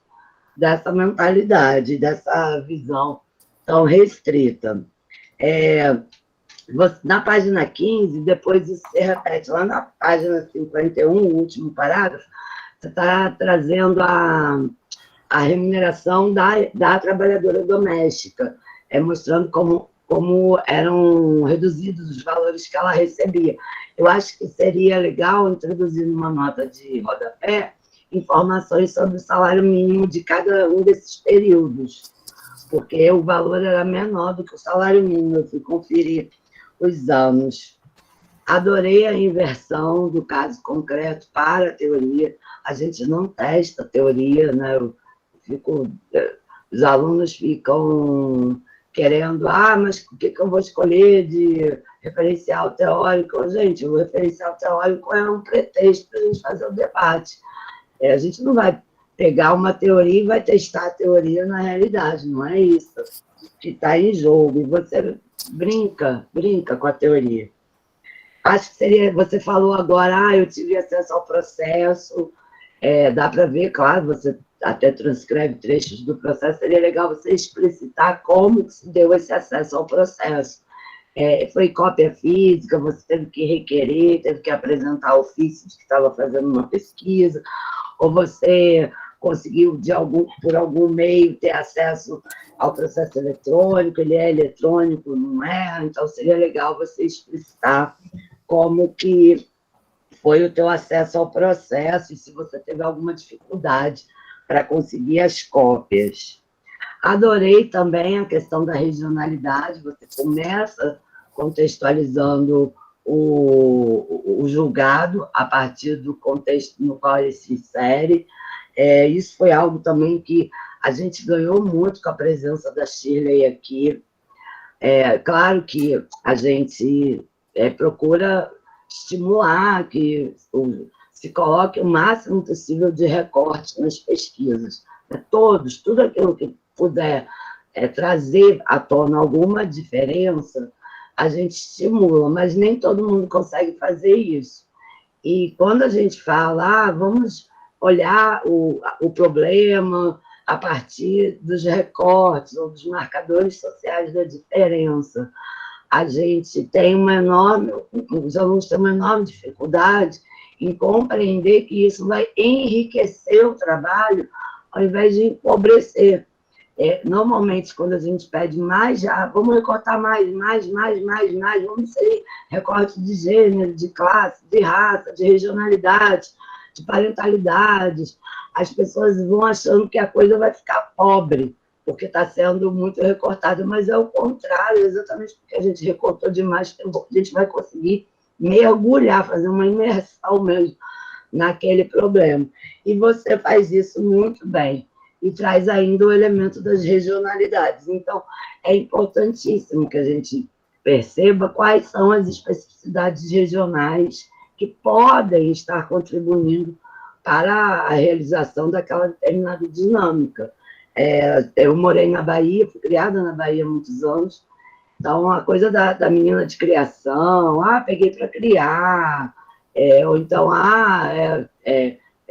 dessa mentalidade, dessa visão tão restrita. Na página 15, depois isso se repete lá na página 51, o último parágrafo, você está trazendo a remuneração da trabalhadora doméstica, mostrando como eram reduzidos os valores que ela recebia. Eu acho que seria legal introduzir numa nota de rodapé informações sobre o salário mínimo de cada um desses períodos, porque o valor era menor do que o salário mínimo. Eu fui conferir os anos. Adorei a inversão do caso concreto para a teoria. A gente não testa a teoria, né? Os alunos ficam querendo, mas o que eu vou escolher de referencial teórico? Gente, o referencial teórico é um pretexto para a gente fazer o debate. A gente não vai pegar uma teoria e vai testar a teoria na realidade, não é isso que está em jogo. E você brinca com a teoria. Acho que seria, você falou agora, eu tive acesso ao processo, dá para ver, claro, você até transcreve trechos do processo, seria legal você explicitar como se deu esse acesso ao processo. Foi cópia física, você teve que requerer, teve que apresentar ofício de que estava fazendo uma pesquisa, ou você conseguiu, por algum meio, ter acesso ao processo eletrônico, ele é eletrônico, não é? Então, seria legal você explicitar como que foi o teu acesso ao processo e se você teve alguma dificuldade para conseguir as cópias. Adorei também a questão da regionalidade, você começa contextualizando o julgado a partir do contexto no qual ele se insere. Isso foi algo também que a gente ganhou muito com a presença da Shirley aqui. Claro que a gente procura estimular que se coloque o máximo possível de recorte nas pesquisas. Tudo aquilo que puder trazer à tona alguma diferença, a gente estimula, mas nem todo mundo consegue fazer isso. E quando a gente fala, vamos olhar o problema a partir dos recortes ou dos marcadores sociais da diferença, a gente tem os alunos têm uma enorme dificuldade em compreender que isso vai enriquecer o trabalho ao invés de empobrecer. Normalmente, quando a gente pede mais, vamos recortar mais, vamos inserir recorte de gênero, de classe, de raça, de regionalidade, de parentalidades, as pessoas vão achando que a coisa vai ficar pobre, porque está sendo muito recortada, mas é o contrário, exatamente porque a gente recortou demais, a gente vai conseguir mergulhar, fazer uma imersão mesmo naquele problema. E você faz isso muito bem, e traz ainda o elemento das regionalidades. Então, é importantíssimo que a gente perceba quais são as especificidades regionais que podem estar contribuindo para a realização daquela determinada dinâmica. Eu morei na Bahia, fui criada na Bahia há muitos anos, então a coisa da menina de criação, peguei para criar, Ou então,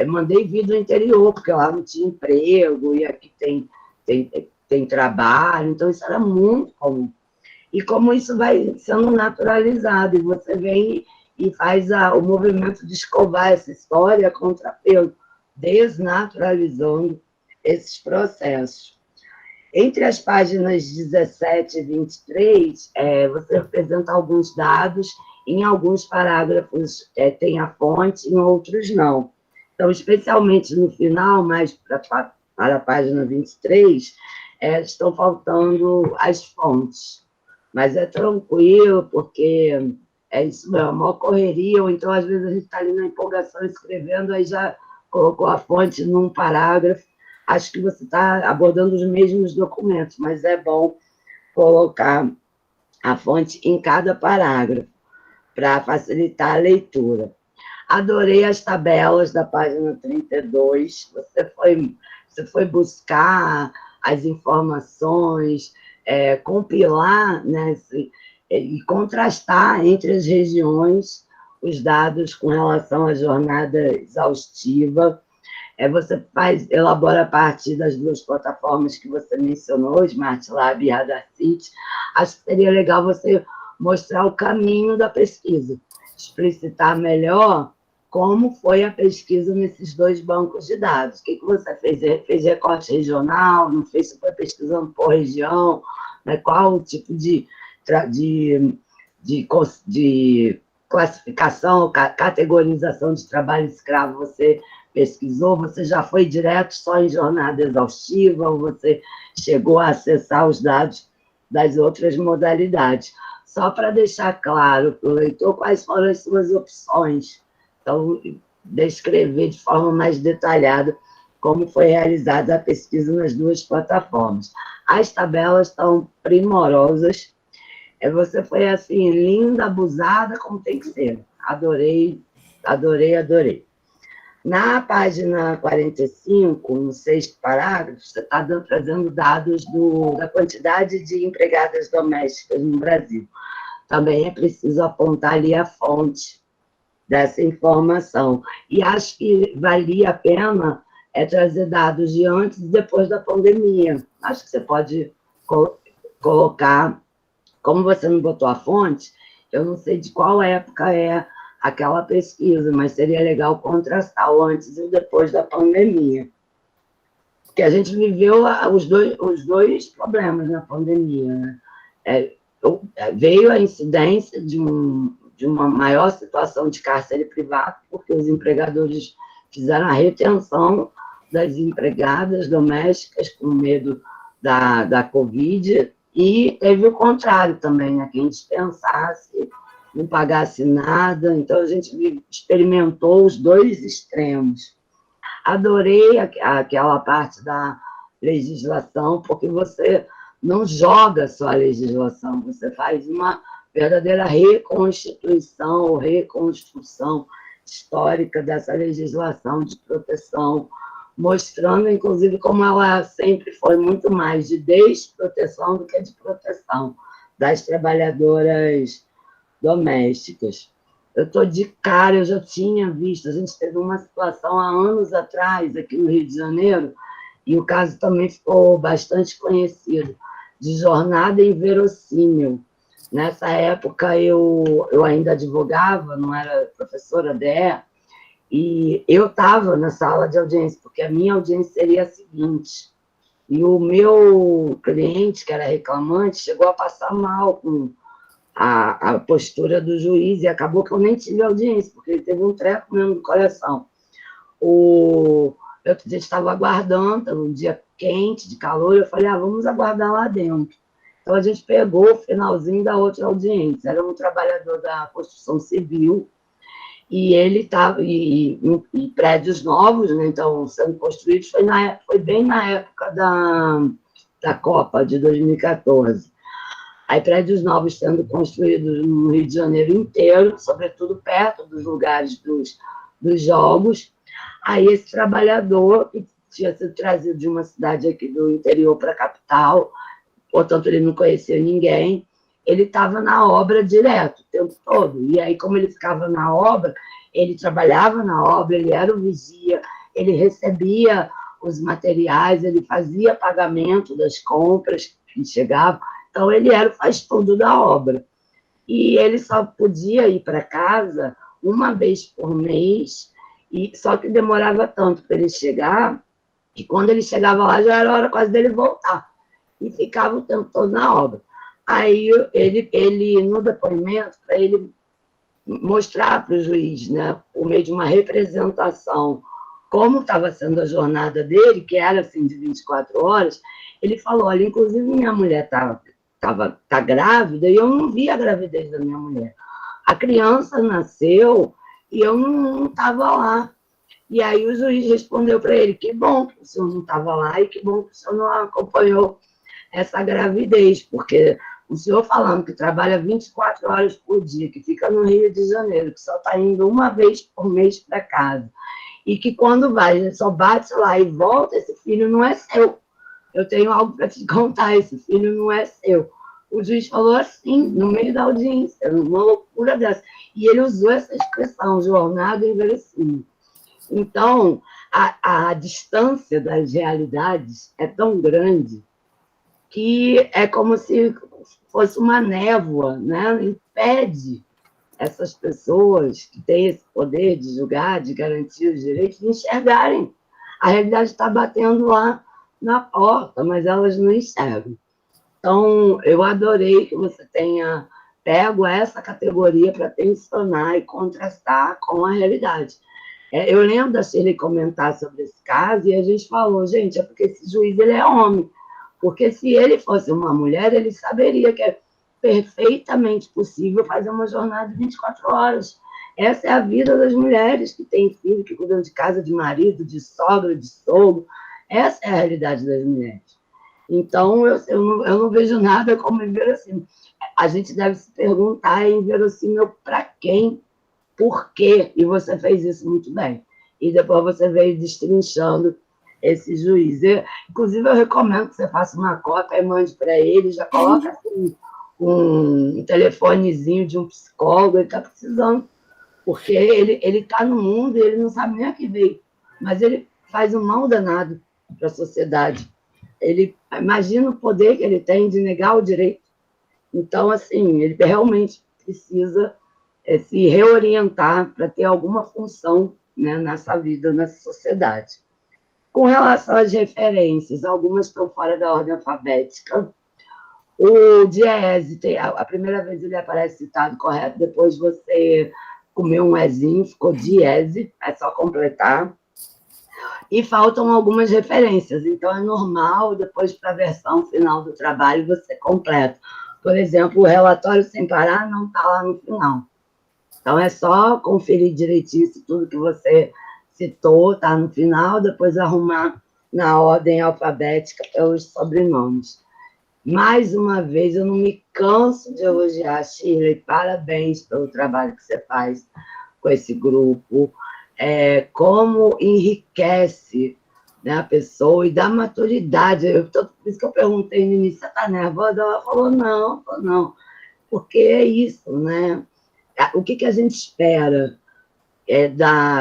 mandei vir do interior, porque lá não tinha emprego, e aqui tem trabalho, então isso era muito comum. E como isso vai sendo naturalizado, e você vem e faz o movimento de escovar essa história contra pelo, desnaturalizando esses processos. Entre as páginas 17 e 23, você apresenta alguns dados, em alguns parágrafos tem a fonte, em outros não. Então, especialmente no final, mais para a página 23, estão faltando as fontes. Mas é tranquilo, porque é isso mesmo, a maior correria, ou então, às vezes, a gente está ali na empolgação escrevendo, aí já colocou a fonte num parágrafo. Acho que você está abordando os mesmos documentos, mas é bom colocar a fonte em cada parágrafo, para facilitar a leitura. Adorei as tabelas da página 32. Você foi buscar as informações, compilar, né, e contrastar entre as regiões os dados com relação à jornada exaustiva. Você elabora a partir das duas plataformas que você mencionou, Smart Lab e Radacity. Acho que seria legal você mostrar o caminho da pesquisa, explicitar melhor como foi a pesquisa nesses dois bancos de dados. O que você fez? Fez recorte regional? Não fez? Você foi pesquisando por região? Né? Qual o tipo de classificação, categorização de trabalho escravo você pesquisou? Você já foi direto só em jornada exaustiva ou você chegou a acessar os dados das outras modalidades? Só para deixar claro para o leitor quais foram as suas opções. Então, descrever de forma mais detalhada como foi realizada a pesquisa nas duas plataformas. As tabelas estão primorosas. Você foi, assim, linda, abusada, como tem que ser. Adorei, adorei, adorei. Na página 45, no sexto parágrafo, você está trazendo dados da quantidade de empregadas domésticas no Brasil. Também é preciso apontar ali a fonte dessa informação. E acho que valia a pena trazer dados de antes e depois da pandemia. Acho que você pode colocar, como você não botou a fonte, eu não sei de qual época é aquela pesquisa, mas seria legal contrastar o antes e o depois da pandemia. Porque a gente viveu os dois problemas na pandemia. Né? Veio a incidência de uma maior situação de cárcere privado, porque os empregadores fizeram a retenção das empregadas domésticas com medo da Covid, e teve o contrário também, né? Quem dispensasse, não pagasse nada. Então, a gente experimentou os dois extremos. Adorei aquela parte da legislação, porque você não joga só a legislação, você faz uma verdadeira reconstituição ou reconstrução histórica dessa legislação de proteção, mostrando, inclusive, como ela sempre foi muito mais de desproteção do que de proteção das trabalhadoras domésticas. Eu estou de cara, eu já tinha visto, a gente teve uma situação há anos atrás, aqui no Rio de Janeiro, e o caso também ficou bastante conhecido, de jornada inverossímil. Nessa época, eu ainda advogava, não era professora DE, e eu estava na sala de audiência, porque a minha audiência seria a seguinte, e o meu cliente, que era reclamante, chegou a passar mal com a postura do juiz, e acabou que eu nem tive audiência, porque ele teve um treco mesmo do coração. A gente estava aguardando, um dia quente, de calor, eu falei, vamos aguardar lá dentro. Então, a gente pegou o finalzinho da outra audiência, era um trabalhador da construção civil, e ele estava, e prédios novos, né, então, sendo construídos, foi bem na época da Copa de 2014. Aí, prédios novos sendo construídos no Rio de Janeiro inteiro, sobretudo perto dos lugares dos jogos. Aí, esse trabalhador, que tinha sido trazido de uma cidade aqui do interior para a capital, portanto, ele não conhecia ninguém, ele estava na obra direto, o tempo todo. E aí, como ele ficava na obra, ele trabalhava na obra, ele era o vigia, ele recebia os materiais, ele fazia pagamento das compras que chegavam. Então, ele era o faz-tudo da obra. E ele só podia ir para casa uma vez por mês, e só que demorava tanto para ele chegar, que quando ele chegava lá já era hora quase dele voltar. E ficava o tempo todo na obra. Aí ele no depoimento, para ele mostrar para o juiz, né, por meio de uma representação, como estava sendo a jornada dele, que era assim de 24 horas, ele falou, olha, inclusive minha mulher tá grávida e eu não vi a gravidez da minha mulher. A criança nasceu e eu não estava lá. E aí o juiz respondeu para ele, que bom que o senhor não estava lá e que bom que o senhor não acompanhou essa gravidez, porque o senhor falando que trabalha 24 horas por dia, que fica no Rio de Janeiro, que só está indo uma vez por mês para casa, e que quando vai, só bate lá e volta, esse filho não é seu. Eu tenho algo para te contar, esse filho não é seu. O juiz falou assim, no meio da audiência, uma loucura dessa. E ele usou essa expressão, jornada inverossímil. Então, a distância das realidades é tão grande que é como se fosse uma névoa, né? Impede essas pessoas que têm esse poder de julgar, de garantir os direitos, de enxergarem. A realidade está batendo lá na porta, mas elas não enxergam. Então, eu adorei que você tenha pego essa categoria para tensionar e contrastar com a realidade. Eu lembro da Shirley comentar sobre esse caso e a gente falou, gente, é porque esse juiz ele é homem. Porque se ele fosse uma mulher, ele saberia que é perfeitamente possível fazer uma jornada de 24 horas. Essa é a vida das mulheres que têm filho, que cuidam de casa, de marido, de sogra, de sogro. Essa é a realidade das mulheres. Então, eu não vejo nada como inverossímil. A gente deve se perguntar, é inverossímil para quem? Por quê? E você fez isso muito bem. E depois você veio destrinchando esse juiz. Inclusive, eu recomendo que você faça uma cópia e mande para ele, já coloca assim, um telefonezinho de um psicólogo, ele está precisando, porque ele está no mundo e ele não sabe nem a que veio, mas ele faz um mal danado para a sociedade. Ele imagina o poder que ele tem de negar o direito. Então, assim, ele realmente precisa se reorientar para ter alguma função, né, nessa vida, nessa sociedade. Com relação às referências, algumas estão fora da ordem alfabética. O Diese, a primeira vez ele aparece citado correto, depois você comeu um ezinho, ficou Diese, é só completar. E faltam algumas referências, então é normal, depois para a versão final do trabalho, você completa. Por exemplo, o relatório sem parar não está lá no final. Então é só conferir direitinho se tudo que você citou está no final, depois arrumar na ordem alfabética pelos sobrenomes. Mais uma vez, eu não me canso de elogiar, Shirley, parabéns pelo trabalho que você faz com esse grupo, como enriquece, né, a pessoa e dá maturidade. Por isso que eu perguntei no início, você está nervosa? Ela falou, não, porque é isso, né? O que a gente espera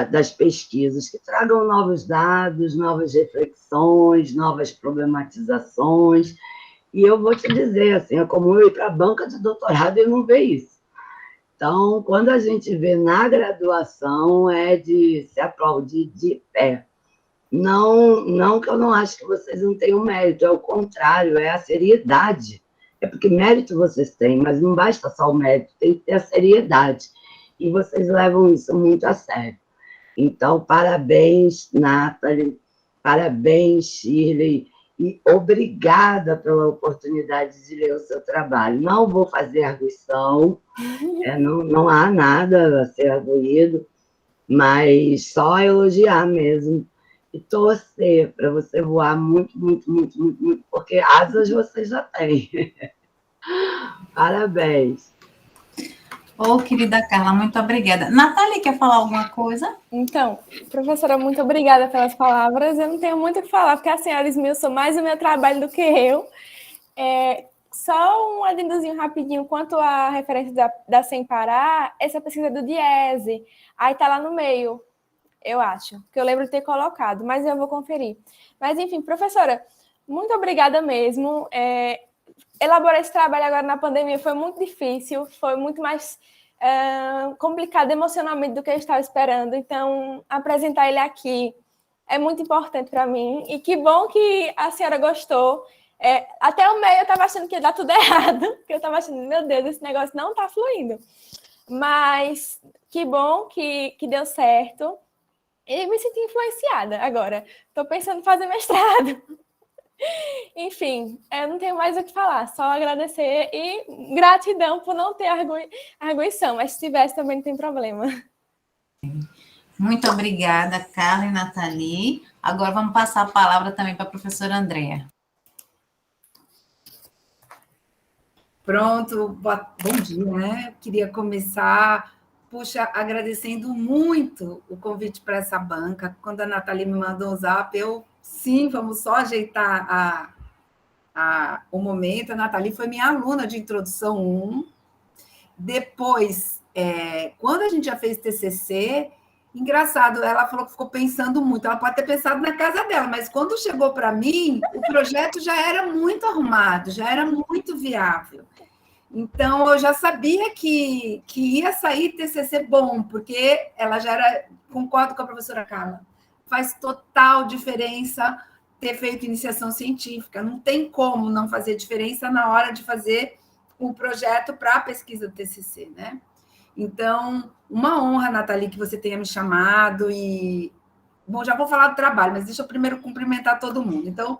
das pesquisas? Que tragam novos dados, novas reflexões, novas problematizações. E eu vou te dizer, assim, é como eu ir para a banca de doutorado e não ver isso. Então, quando a gente vê na graduação, é de se aplaudir de pé. Não que eu não acho que vocês não tenham mérito, é o contrário, é a seriedade. É porque mérito vocês têm, mas não basta só o mérito, tem que ter a seriedade. E vocês levam isso muito a sério. Então, parabéns, Nathalie, parabéns, Shirley, e obrigada pela oportunidade de ler o seu trabalho. Não vou fazer arguição, não há nada a ser arguído, mas só elogiar mesmo e torcer para você voar muito, muito, muito, muito, muito, porque asas você já tem. Parabéns. Querida Carla, muito obrigada. Natália, quer falar alguma coisa? Então, professora, muito obrigada pelas palavras. Eu não tenho muito o que falar, porque a senhora esmiuçou mais o meu trabalho do que eu. Só um adendozinho rapidinho, quanto à referência da Sem Parar, essa pesquisa do Diese, aí tá lá no meio, eu acho, que eu lembro de ter colocado, mas eu vou conferir. Mas, enfim, professora, muito obrigada mesmo. Elaborar esse trabalho agora na pandemia foi muito difícil, foi muito mais complicado emocionalmente do que eu estava esperando, então, apresentar ele aqui é muito importante para mim, e que bom que a senhora gostou. Até o meio eu estava achando que ia dar tudo errado, porque eu estava achando, meu Deus, esse negócio não está fluindo. Mas que bom que deu certo. E me senti influenciada agora. Estou pensando em fazer mestrado. Enfim, eu não tenho mais o que falar, só agradecer e gratidão por não ter arguição, mas se tivesse também não tem problema. Muito obrigada, Carla e Nathalie. Agora vamos passar a palavra também para a professora Andréa. Pronto, bom dia, né? Queria começar, agradecendo muito o convite para essa banca. Quando a Nathalie me mandou o zap, sim, vamos só ajeitar o momento. A Nathalie foi minha aluna de introdução 1. Depois, quando a gente já fez TCC, engraçado, ela falou que ficou pensando muito. Ela pode ter pensado na casa dela, mas quando chegou para mim, o projeto já era muito arrumado, já era muito viável. Então, eu já sabia que ia sair TCC bom, porque ela já era, concordo com a professora Carla, faz total diferença ter feito iniciação científica. Não tem como não fazer diferença na hora de fazer o projeto para a pesquisa do TCC, né? Então, uma honra, Nathalie, que você tenha me chamado e... Bom, já vou falar do trabalho, mas deixa eu primeiro cumprimentar todo mundo. Então,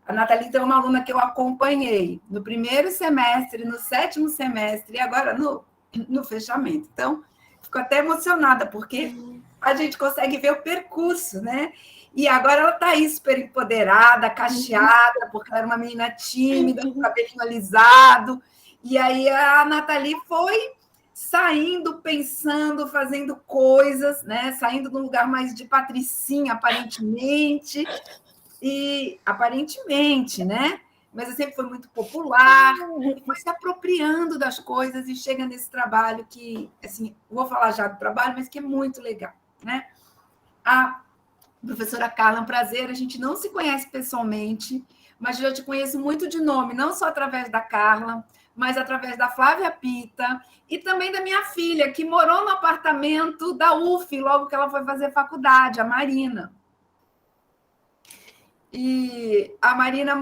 a Nathalie é uma aluna que eu acompanhei no primeiro semestre, no 7º semestre e agora no fechamento. Então, fico até emocionada, porque a gente consegue ver o percurso, né? E agora ela está aí super empoderada, cacheada, porque ela era uma menina tímida, com cabelo alisado. E aí a Nathalie foi saindo, pensando, fazendo coisas, né? Saindo de um lugar mais de patricinha, aparentemente, né? Mas eu sempre fui muito popular, e foi se apropriando das coisas e chega nesse trabalho que, assim, vou falar já do trabalho, mas que é muito legal, né? A professora Carla, é um prazer, a gente não se conhece pessoalmente, mas eu te conheço muito de nome, não só através da Carla, mas através da Flávia Pita e também da minha filha, que morou no apartamento da UF, logo que ela foi fazer faculdade, a Marina. E a Marina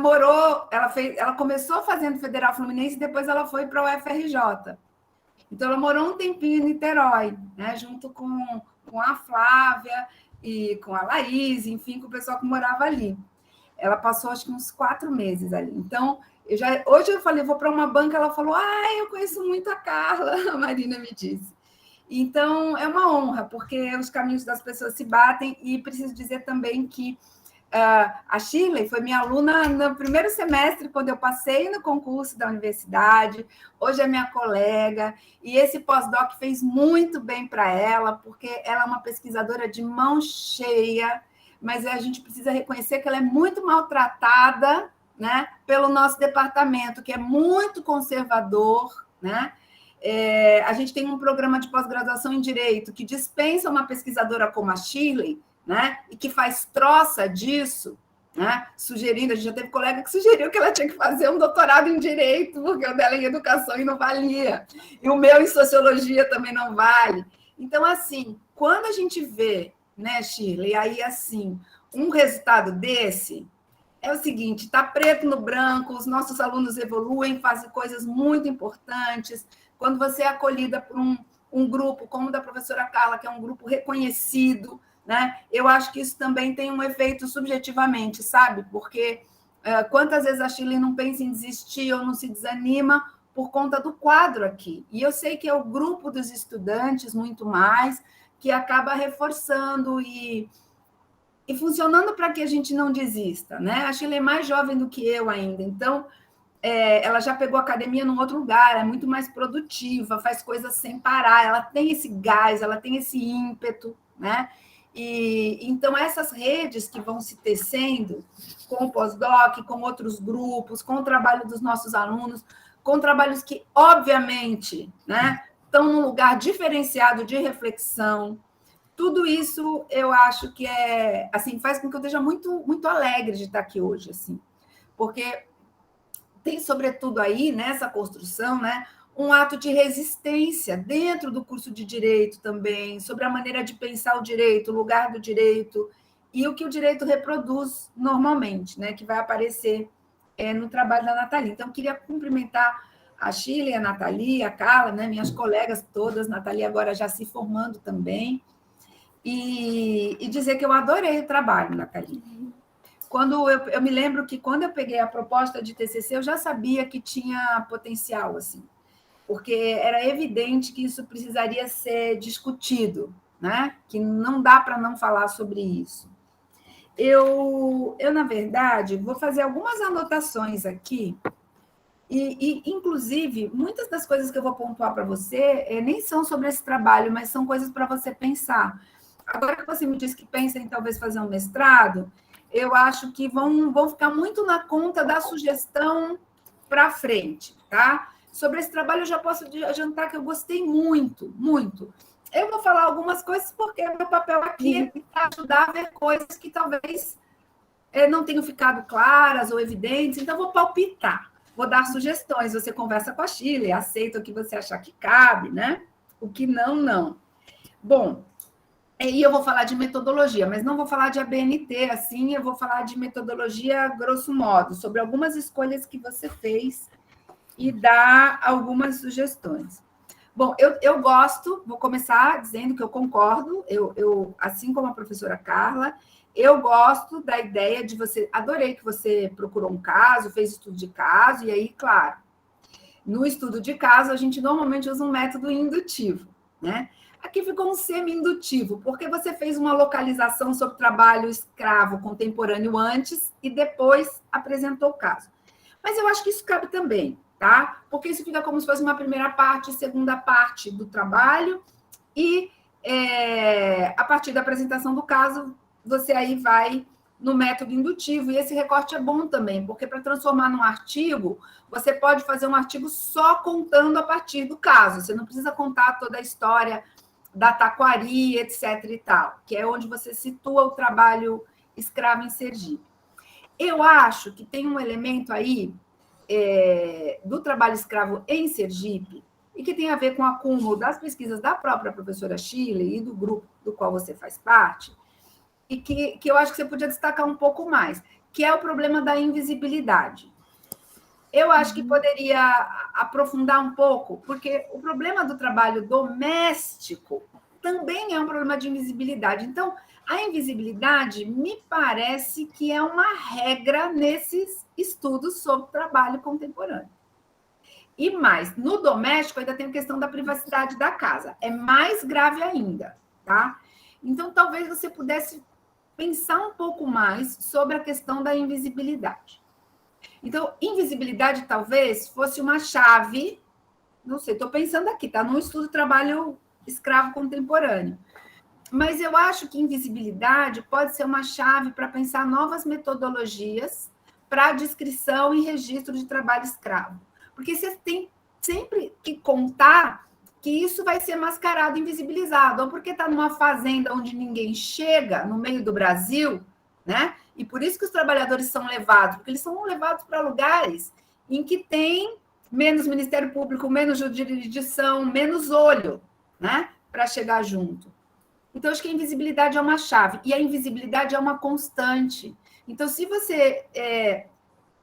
ela começou fazendo Federal Fluminense e depois ela foi para o UFRJ. Então, ela morou um tempinho em Niterói, né, junto com a Flávia e com a Laís, enfim, com o pessoal que morava ali. Ela passou, acho que uns 4 meses ali. Então, hoje eu falei, vou para uma banca, ela falou, eu conheço muito a Carla, a Marina me disse. Então, é uma honra, porque os caminhos das pessoas se batem, e preciso dizer também que a Shirley foi minha aluna no primeiro semestre, quando eu passei no concurso da universidade. Hoje é minha colega, e esse pós-doc fez muito bem para ela, porque ela é uma pesquisadora de mão cheia, mas a gente precisa reconhecer que ela é muito maltratada, né, pelo nosso departamento, que é muito conservador, né? A gente tem um programa de pós-graduação em Direito que dispensa uma pesquisadora como a Shirley, né? E que faz troça disso, né? Sugerindo, a gente já teve colega que sugeriu que ela tinha que fazer um doutorado em Direito, porque o dela em Educação e não valia, e o meu em Sociologia também não vale. Então, assim, quando a gente vê, né, Shirley, aí, assim, um resultado desse, é o seguinte, está preto no branco, os nossos alunos evoluem, fazem coisas muito importantes. Quando você é acolhida por um grupo, como o da professora Carla, que é um grupo reconhecido, né? Eu acho que isso também tem um efeito subjetivamente, sabe? Porque quantas vezes a Shirley não pensa em desistir ou não se desanima por conta do quadro aqui. E eu sei que é o grupo dos estudantes, muito mais, que acaba reforçando e funcionando para que a gente não desista, né? A Shirley é mais jovem do que eu ainda, então ela já pegou a academia num outro lugar, é muito mais produtiva, faz coisas sem parar, ela tem esse gás, ela tem esse ímpeto, né? E então essas redes que vão se tecendo com o pós-doc, com outros grupos, com o trabalho dos nossos alunos, com trabalhos que, obviamente, né, estão num lugar diferenciado de reflexão. Tudo isso eu acho que assim, faz com que eu esteja muito, muito alegre de estar aqui hoje, assim, porque tem, sobretudo, aí, nessa construção, né, um ato de resistência dentro do curso de Direito também, sobre a maneira de pensar o direito, o lugar do direito, e o que o direito reproduz normalmente, né, que vai aparecer no trabalho da Nathalie. Então, eu queria cumprimentar a Sheila, a Nathalie, a Carla, né, minhas colegas todas, Nathalie agora já se formando também, e dizer que eu adorei o trabalho, Nathalie. Quando eu me lembro que quando eu peguei a proposta de TCC, eu já sabia que tinha potencial, assim, porque era evidente que isso precisaria ser discutido, né? Que não dá para não falar sobre isso. Eu, na verdade, vou fazer algumas anotações aqui, inclusive, muitas das coisas que eu vou pontuar para você nem são sobre esse trabalho, mas são coisas para você pensar. Agora que você me disse que pensa em talvez fazer um mestrado, eu acho que vão ficar muito na conta da sugestão para frente, tá? Sobre esse trabalho, eu já posso adiantar que eu gostei muito, muito. Eu vou falar algumas coisas porque o meu papel aqui é ajudar a ver coisas que talvez não tenham ficado claras ou evidentes, então vou palpitar, vou dar sugestões, você conversa com a Sheila, aceita o que você achar que cabe, né? O que não, não. Bom, e eu vou falar de metodologia, mas não vou falar de ABNT, assim, eu vou falar de metodologia grosso modo, sobre algumas escolhas que você fez e dar algumas sugestões. Bom, eu gosto, vou começar dizendo que eu concordo, eu assim como a professora Carla, eu gosto da ideia de você, adorei que você procurou um caso, fez estudo de caso, e aí, claro, no estudo de caso, a gente normalmente usa um método indutivo, né? Aqui ficou um semi-indutivo, porque você fez uma localização sobre trabalho escravo contemporâneo antes e depois apresentou o caso. Mas eu acho que isso cabe também, tá? Porque isso fica como se fosse uma primeira parte, segunda parte do trabalho, e a partir da apresentação do caso, você aí vai no método indutivo, e esse recorte é bom também, porque para transformar num artigo, você pode fazer um artigo só contando a partir do caso, você não precisa contar toda a história da taquari, etc. e tal, que é onde você situa o trabalho escravo em Sergipe. Eu acho que tem um elemento aí do trabalho escravo em Sergipe, e que tem a ver com o acúmulo das pesquisas da própria professora Sheila e do grupo do qual você faz parte, e que eu acho que você podia destacar um pouco mais, que é o problema da invisibilidade. Eu acho que poderia aprofundar um pouco, porque o problema do trabalho doméstico também é um problema de invisibilidade. Então, a invisibilidade me parece que é uma regra nesses estudos sobre trabalho contemporâneo. E mais, no doméstico ainda tem a questão da privacidade da casa. É mais grave ainda, tá? Então, talvez você pudesse pensar um pouco mais sobre a questão da invisibilidade. Então, invisibilidade talvez fosse uma chave, não sei, estou pensando aqui, tá? Num estudo de trabalho escravo contemporâneo. Mas eu acho que invisibilidade pode ser uma chave para pensar novas metodologias para descrição e registro de trabalho escravo. Porque você tem sempre que contar que isso vai ser mascarado, invisibilizado, ou porque está numa fazenda onde ninguém chega, no meio do Brasil, né? E por isso que os trabalhadores são levados, porque eles são levados para lugares em que tem menos Ministério Público, menos jurisdição, menos olho, né? Para chegar junto. Então, acho que a invisibilidade é uma chave, e a invisibilidade é uma constante. Então, se você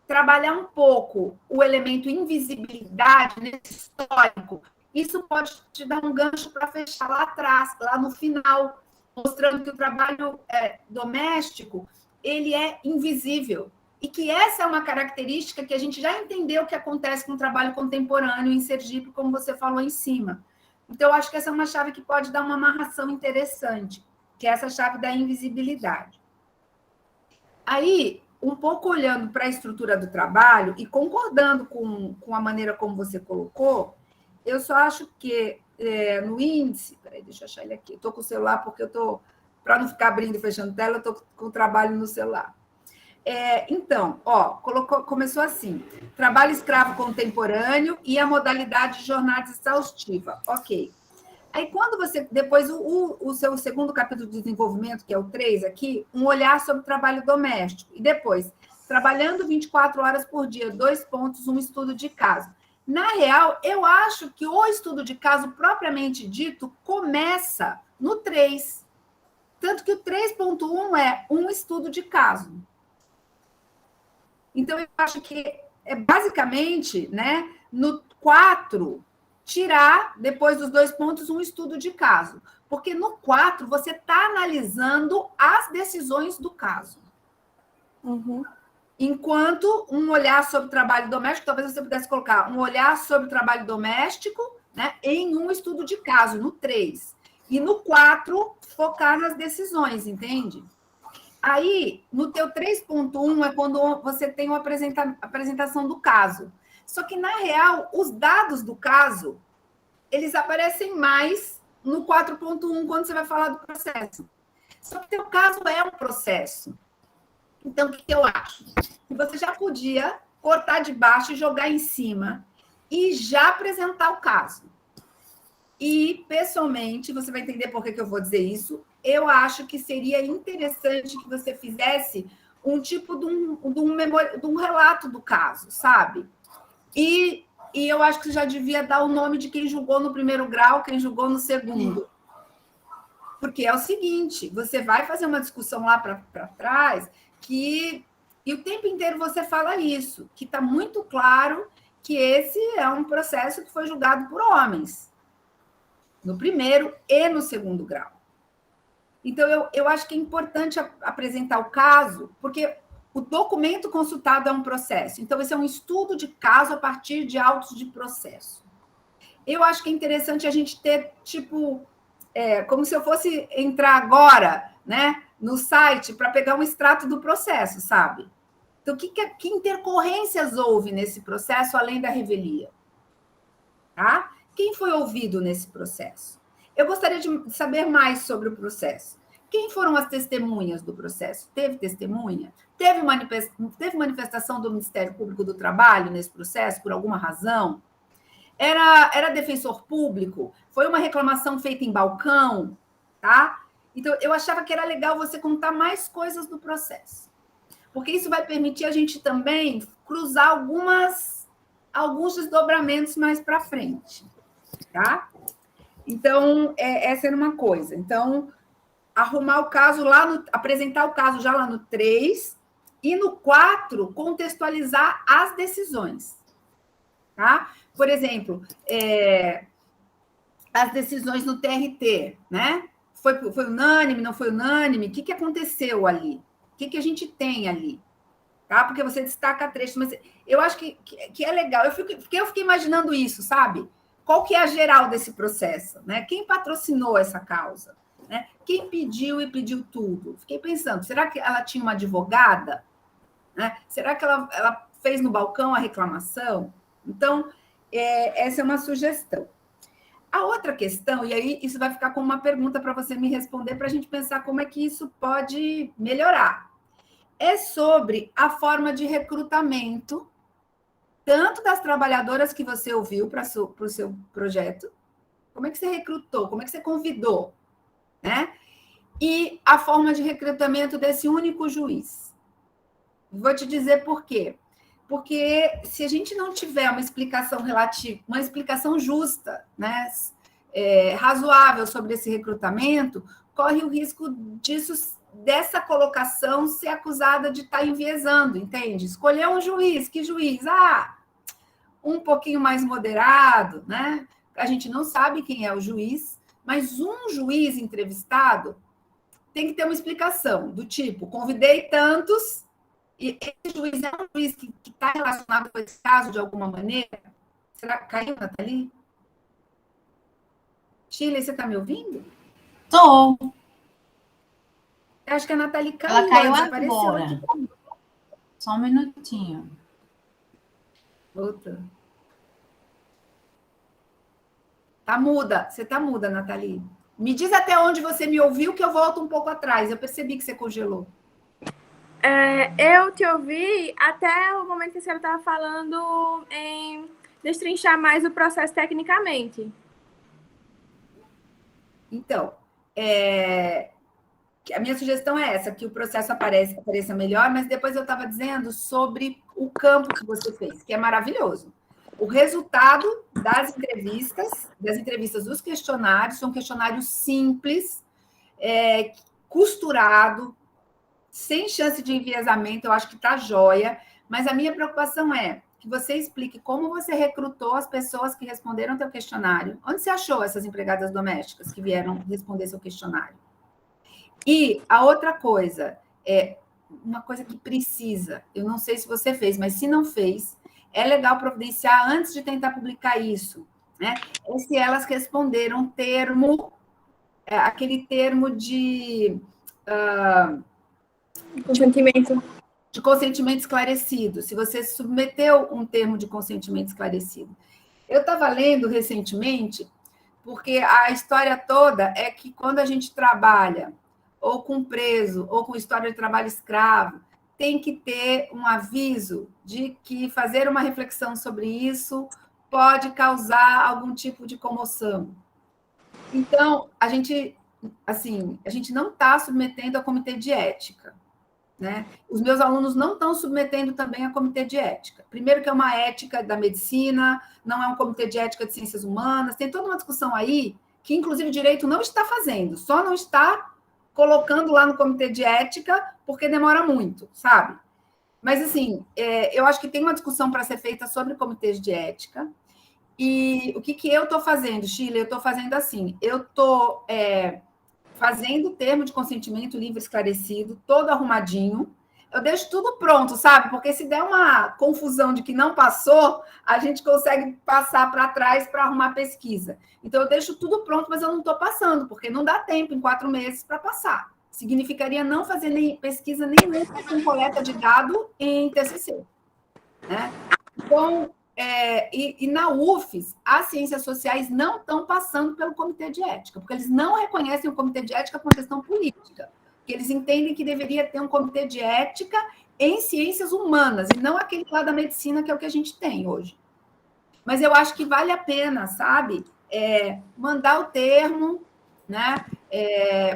trabalhar um pouco o elemento invisibilidade nesse histórico, isso pode te dar um gancho para fechar lá atrás, lá no final, mostrando que o trabalho doméstico ele é invisível, e que essa é uma característica que a gente já entendeu que acontece com o trabalho contemporâneo em Sergipe, como você falou em cima. Então, eu acho que essa é uma chave que pode dar uma amarração interessante, que é essa chave da invisibilidade. Aí, um pouco olhando para a estrutura do trabalho e concordando com a maneira como você colocou, eu só acho que no índice... Peraí, deixa eu achar ele aqui. Estou com o celular porque eu estou para não ficar abrindo e fechando tela, eu estou com o trabalho no celular. Então, começou assim: trabalho escravo contemporâneo e a modalidade de jornada exaustiva. Ok. Aí, quando você. Depois, o seu segundo capítulo de desenvolvimento, que é o 3 aqui, um olhar sobre o trabalho doméstico. E depois, trabalhando 24 horas por dia, 2 pontos, um estudo de caso. Na real, eu acho que o estudo de caso, propriamente dito, começa no 3. Tanto que o 3.1 é um estudo de caso. Então, eu acho que é basicamente, né, no 4, tirar, depois dos 2 pontos, um estudo de caso. Porque no 4, você está analisando as decisões do caso. Uhum. Enquanto um olhar sobre o trabalho doméstico, talvez você pudesse colocar um olhar sobre o trabalho doméstico, né, em um estudo de caso, no 3. E no 4, focar nas decisões, entende? Aí, no teu 3.1 é quando você tem uma apresentação do caso. Só que, na real, os dados do caso, eles aparecem mais no 4.1, quando você vai falar do processo. Só que o teu caso é um processo. Então, o que eu acho? Que você já podia cortar de baixo e jogar em cima e já apresentar o caso. E, pessoalmente, você vai entender por que eu vou dizer isso, eu acho que seria interessante que você fizesse um tipo de um relato do caso, sabe? E eu acho que você já devia dar o nome de quem julgou no primeiro grau, quem julgou no segundo. Porque é o seguinte, você vai fazer uma discussão lá para trás e o tempo inteiro você fala isso, que está muito claro que esse é um processo que foi julgado por homens, no primeiro e no segundo grau. Então, eu acho que é importante apresentar o caso, porque o documento consultado é um processo. Então, esse é um estudo de caso a partir de autos de processo. Eu acho que é interessante a gente ter, tipo, como se eu fosse entrar agora, né, no site para pegar um extrato do processo, sabe? Então, que intercorrências houve nesse processo, além da revelia? Tá? Quem foi ouvido nesse processo? Eu gostaria de saber mais sobre o processo. Quem foram as testemunhas do processo? Teve testemunha? Teve manifestação do Ministério Público do Trabalho nesse processo, por alguma razão? Era defensor público? Foi uma reclamação feita em balcão? Tá? Então, eu achava que era legal você contar mais coisas do processo. Porque isso vai permitir a gente também cruzar alguns desdobramentos mais para frente. Tá? Então, essa era uma coisa. Então, arrumar o caso apresentar o caso já lá no 3, e no 4, contextualizar as decisões. Tá? Por exemplo, as decisões no TRT, né? Foi unânime, não foi unânime? O que aconteceu ali? O que a gente tem ali? Tá? Porque você destaca trecho, mas eu acho que é legal. Porque eu fiquei imaginando isso, sabe? Qual que é a geral desse processo? Né? Quem patrocinou essa causa? Né? Quem pediu e pediu tudo? Fiquei pensando, será que ela tinha uma advogada? Né? Será que ela fez no balcão a reclamação? Então, essa é uma sugestão. A outra questão, e aí isso vai ficar como uma pergunta para você me responder, para a gente pensar como é que isso pode melhorar. É sobre a forma de recrutamento, tanto das trabalhadoras que você ouviu para o seu projeto, como é que você recrutou, como é que você convidou, né? E a forma de recrutamento desse único juiz. Vou te dizer por quê. Porque se a gente não tiver uma explicação relativa, uma explicação justa, né, razoável sobre esse recrutamento, corre o risco dessa colocação ser acusada de estar enviesando, entende? Escolher um juiz, que juiz? Um pouquinho mais moderado, né? A gente não sabe quem é o juiz, mas um juiz entrevistado tem que ter uma explicação, do tipo, convidei tantos, e esse juiz é um juiz que está relacionado com esse caso de alguma maneira? Será que caiu, Nathalie? Shirley, você está me ouvindo? Estou. Eu acho que a Nathalie caiu. Ela caiu agora. Aqui. Só um minutinho. Volta. Tá muda. Você está muda, Nathalie. Me diz até onde você me ouviu, que eu volto um pouco atrás. Eu percebi que você congelou. Eu te ouvi até o momento que a senhora estava falando em destrinchar mais o processo tecnicamente. Então, a minha sugestão é essa, que o processo apareça melhor, mas depois eu estava dizendo sobre o campo que você fez, que é maravilhoso. O resultado das entrevistas dos questionários, são questionários simples, costurado, sem chance de enviesamento, eu acho que está jóia, mas a minha preocupação é que você explique como você recrutou as pessoas que responderam teu questionário. Onde você achou essas empregadas domésticas que vieram responder seu questionário? E a outra coisa, uma coisa que precisa, eu não sei se você fez, mas se não fez, é legal providenciar antes de tentar publicar isso, né? É se elas responderam aquele termo de consentimento esclarecido, se você submeteu um termo de consentimento esclarecido. Eu estava lendo recentemente, porque a história toda é que quando a gente trabalha ou com preso, ou com história de trabalho escravo, tem que ter um aviso de que fazer uma reflexão sobre isso pode causar algum tipo de comoção. Então, a gente não está submetendo a comitê de ética, né? Os meus alunos não estão submetendo também a comitê de ética. Primeiro que é uma ética da medicina, não é um comitê de ética de ciências humanas, tem toda uma discussão aí que, inclusive, o direito não está fazendo, só não está colocando lá no comitê de ética porque demora muito, sabe? Mas, assim, eu acho que tem uma discussão para ser feita sobre comitês de ética. E o que eu estou fazendo, Sheila? Eu estou fazendo assim, eu estou fazendo o termo de consentimento livre esclarecido, todo arrumadinho. Eu deixo tudo pronto, sabe? Porque se der uma confusão de que não passou, a gente consegue passar para trás para arrumar pesquisa. Então, eu deixo tudo pronto, mas eu não estou passando, porque não dá tempo em 4 meses para passar. Significaria não fazer nem pesquisa nenhuma com coleta de dado em TCC, né? Então, e na UFES, as ciências sociais não estão passando pelo comitê de ética, porque eles não reconhecem o comitê de ética como questão política, porque eles entendem que deveria ter um comitê de ética em ciências humanas, e não aquele lá da medicina, que é o que a gente tem hoje. Mas eu acho que vale a pena, sabe? Mandar o termo, né?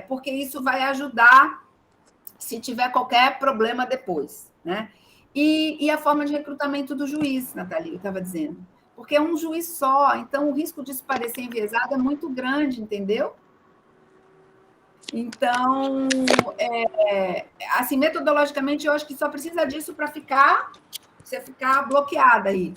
Porque isso vai ajudar se tiver qualquer problema depois, né? E a forma de recrutamento do juiz, Nathalie, eu estava dizendo. Porque é um juiz só, então o risco de isso parecer enviesado é muito grande, entendeu? Então, assim, metodologicamente, eu acho que só precisa disso para você ficar bloqueada aí,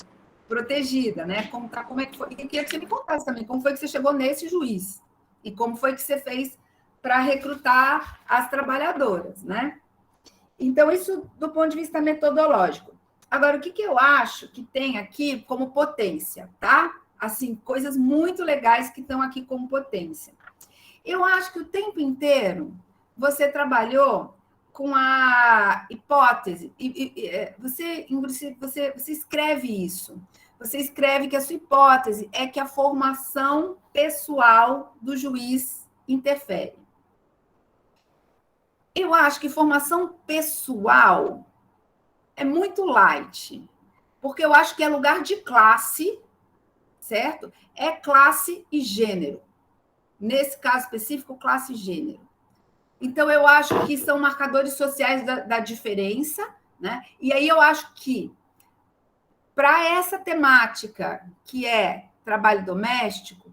protegida, né? Contar como é que foi. E queria que você me contasse também como foi que você chegou nesse juiz e como foi que você fez para recrutar as trabalhadoras, né? Então, isso do ponto de vista metodológico. Agora, o que eu acho que tem aqui como potência, tá? Assim, coisas muito legais que estão aqui como potência. Eu acho que o tempo inteiro você trabalhou com a hipótese, você escreve isso. Você escreve que a sua hipótese é que a formação pessoal do juiz interfere. Eu acho que formação pessoal é muito light, porque eu acho que é lugar de classe, certo? É classe e gênero. Nesse caso específico, classe e gênero. Então, eu acho que são marcadores sociais da diferença, né? E aí eu acho que, para essa temática, que é trabalho doméstico,